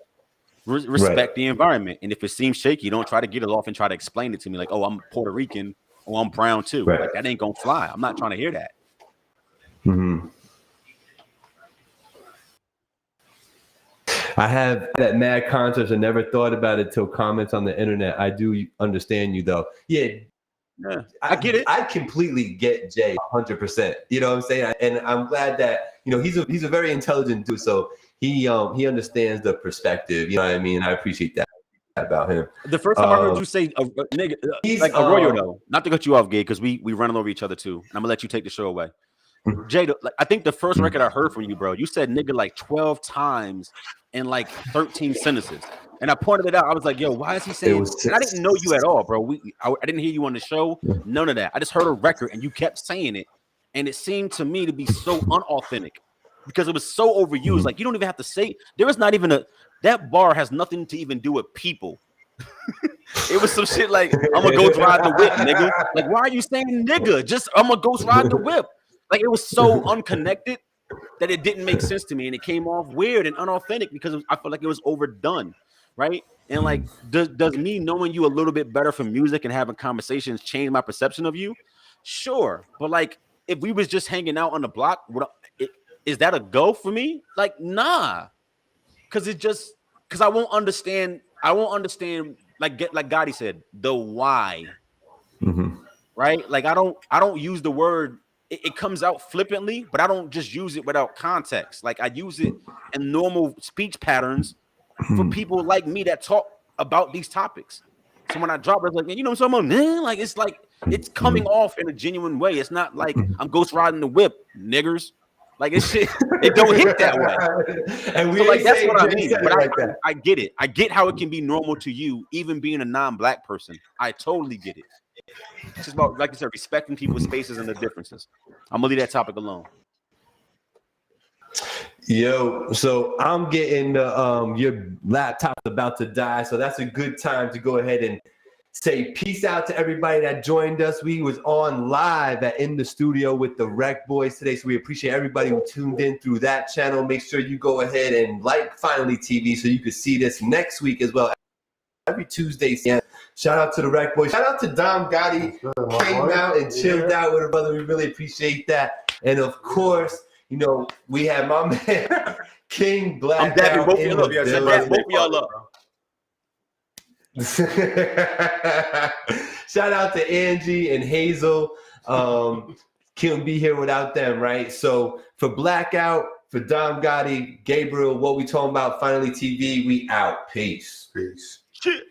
[SPEAKER 2] respect the environment. And if it seems shaky, don't try to get it off and try to explain it to me like, oh, I'm Puerto Rican or I'm brown too.
[SPEAKER 1] Right.
[SPEAKER 2] Like that ain't gonna fly. I'm not trying to hear that.
[SPEAKER 1] I have that mad concerts. I never thought about it till comments on the internet. I do understand you though. Yeah,
[SPEAKER 2] I get it.
[SPEAKER 1] I completely get Jay 100%. You know what I'm saying? And I'm glad that he's a very intelligent dude. So he understands the perspective. You know what I mean? I appreciate that about him.
[SPEAKER 2] The first time I heard you say nigga, like Arroyo though, not to cut you off, Gabe, because we running over each other too. And I'm gonna let you take the show away. Jay, like, I think the first record I heard from you, bro, you said nigga like 12 times in like 13 sentences. And I pointed it out. I was like, yo, why is he saying and I didn't know you at all, bro. I didn't hear you on the show. None of that. I just heard a record and you kept saying it. And it seemed to me to be so unauthentic because it was so overused. Like, you don't even have to say, there is not even that bar has nothing to even do with people. It was some shit like, I'm gonna go ride the whip, nigga. Like, why are you saying nigga? Just, I'm gonna go ride the whip. Like, it was so unconnected that it didn't make sense to me. And it came off weird and unauthentic because I felt like it was overdone. Right. And like, does me knowing you a little bit better from music and having conversations change my perception of you? Sure. But like, if we was just hanging out on the block, is that a go for me? Like, nah. Because I won't understand. Like Gotti said, the why. Right. Like, I don't use the word. It comes out flippantly, but I don't just use it without context. Like, I use it in normal speech patterns for people like me that talk about these topics. So when I drop it, it's like, you know what I'm talking about? Like, it's like It's coming off in a genuine way. It's not like I'm ghost riding the whip, niggers. Like it shit, it don't hit that way.
[SPEAKER 1] And we
[SPEAKER 2] So like that's what I mean.
[SPEAKER 1] But
[SPEAKER 2] But I get it. I get how it can be normal to you, even being a non-black person. I totally get it. It's just about, like you said, respecting people's spaces and their differences. I'm gonna leave that topic alone.
[SPEAKER 1] Yo, so I'm getting your laptop's about to die, so that's a good time to go ahead and say peace out to everybody that joined us. We was on live in the studio with the Rec Boys today, so we appreciate everybody who tuned in through that channel. Make sure you go ahead and like Finally TV so you can see this next week as well. Every Tuesday. Shout out to the Rec Boys. Shout out to Dom Gotti. Came out and chilled out with her brother. We really appreciate that. And of course, you know, we have my man King Black.
[SPEAKER 2] I'm dapping both of y'all up.
[SPEAKER 1] Shout out to Angie and Hazel. Couldn't be here without them, right? So for Blackout, for Dom Gotti, Gabriel, what we talking about? Finally TV, we out. Peace.
[SPEAKER 3] Peace.
[SPEAKER 2] Shit.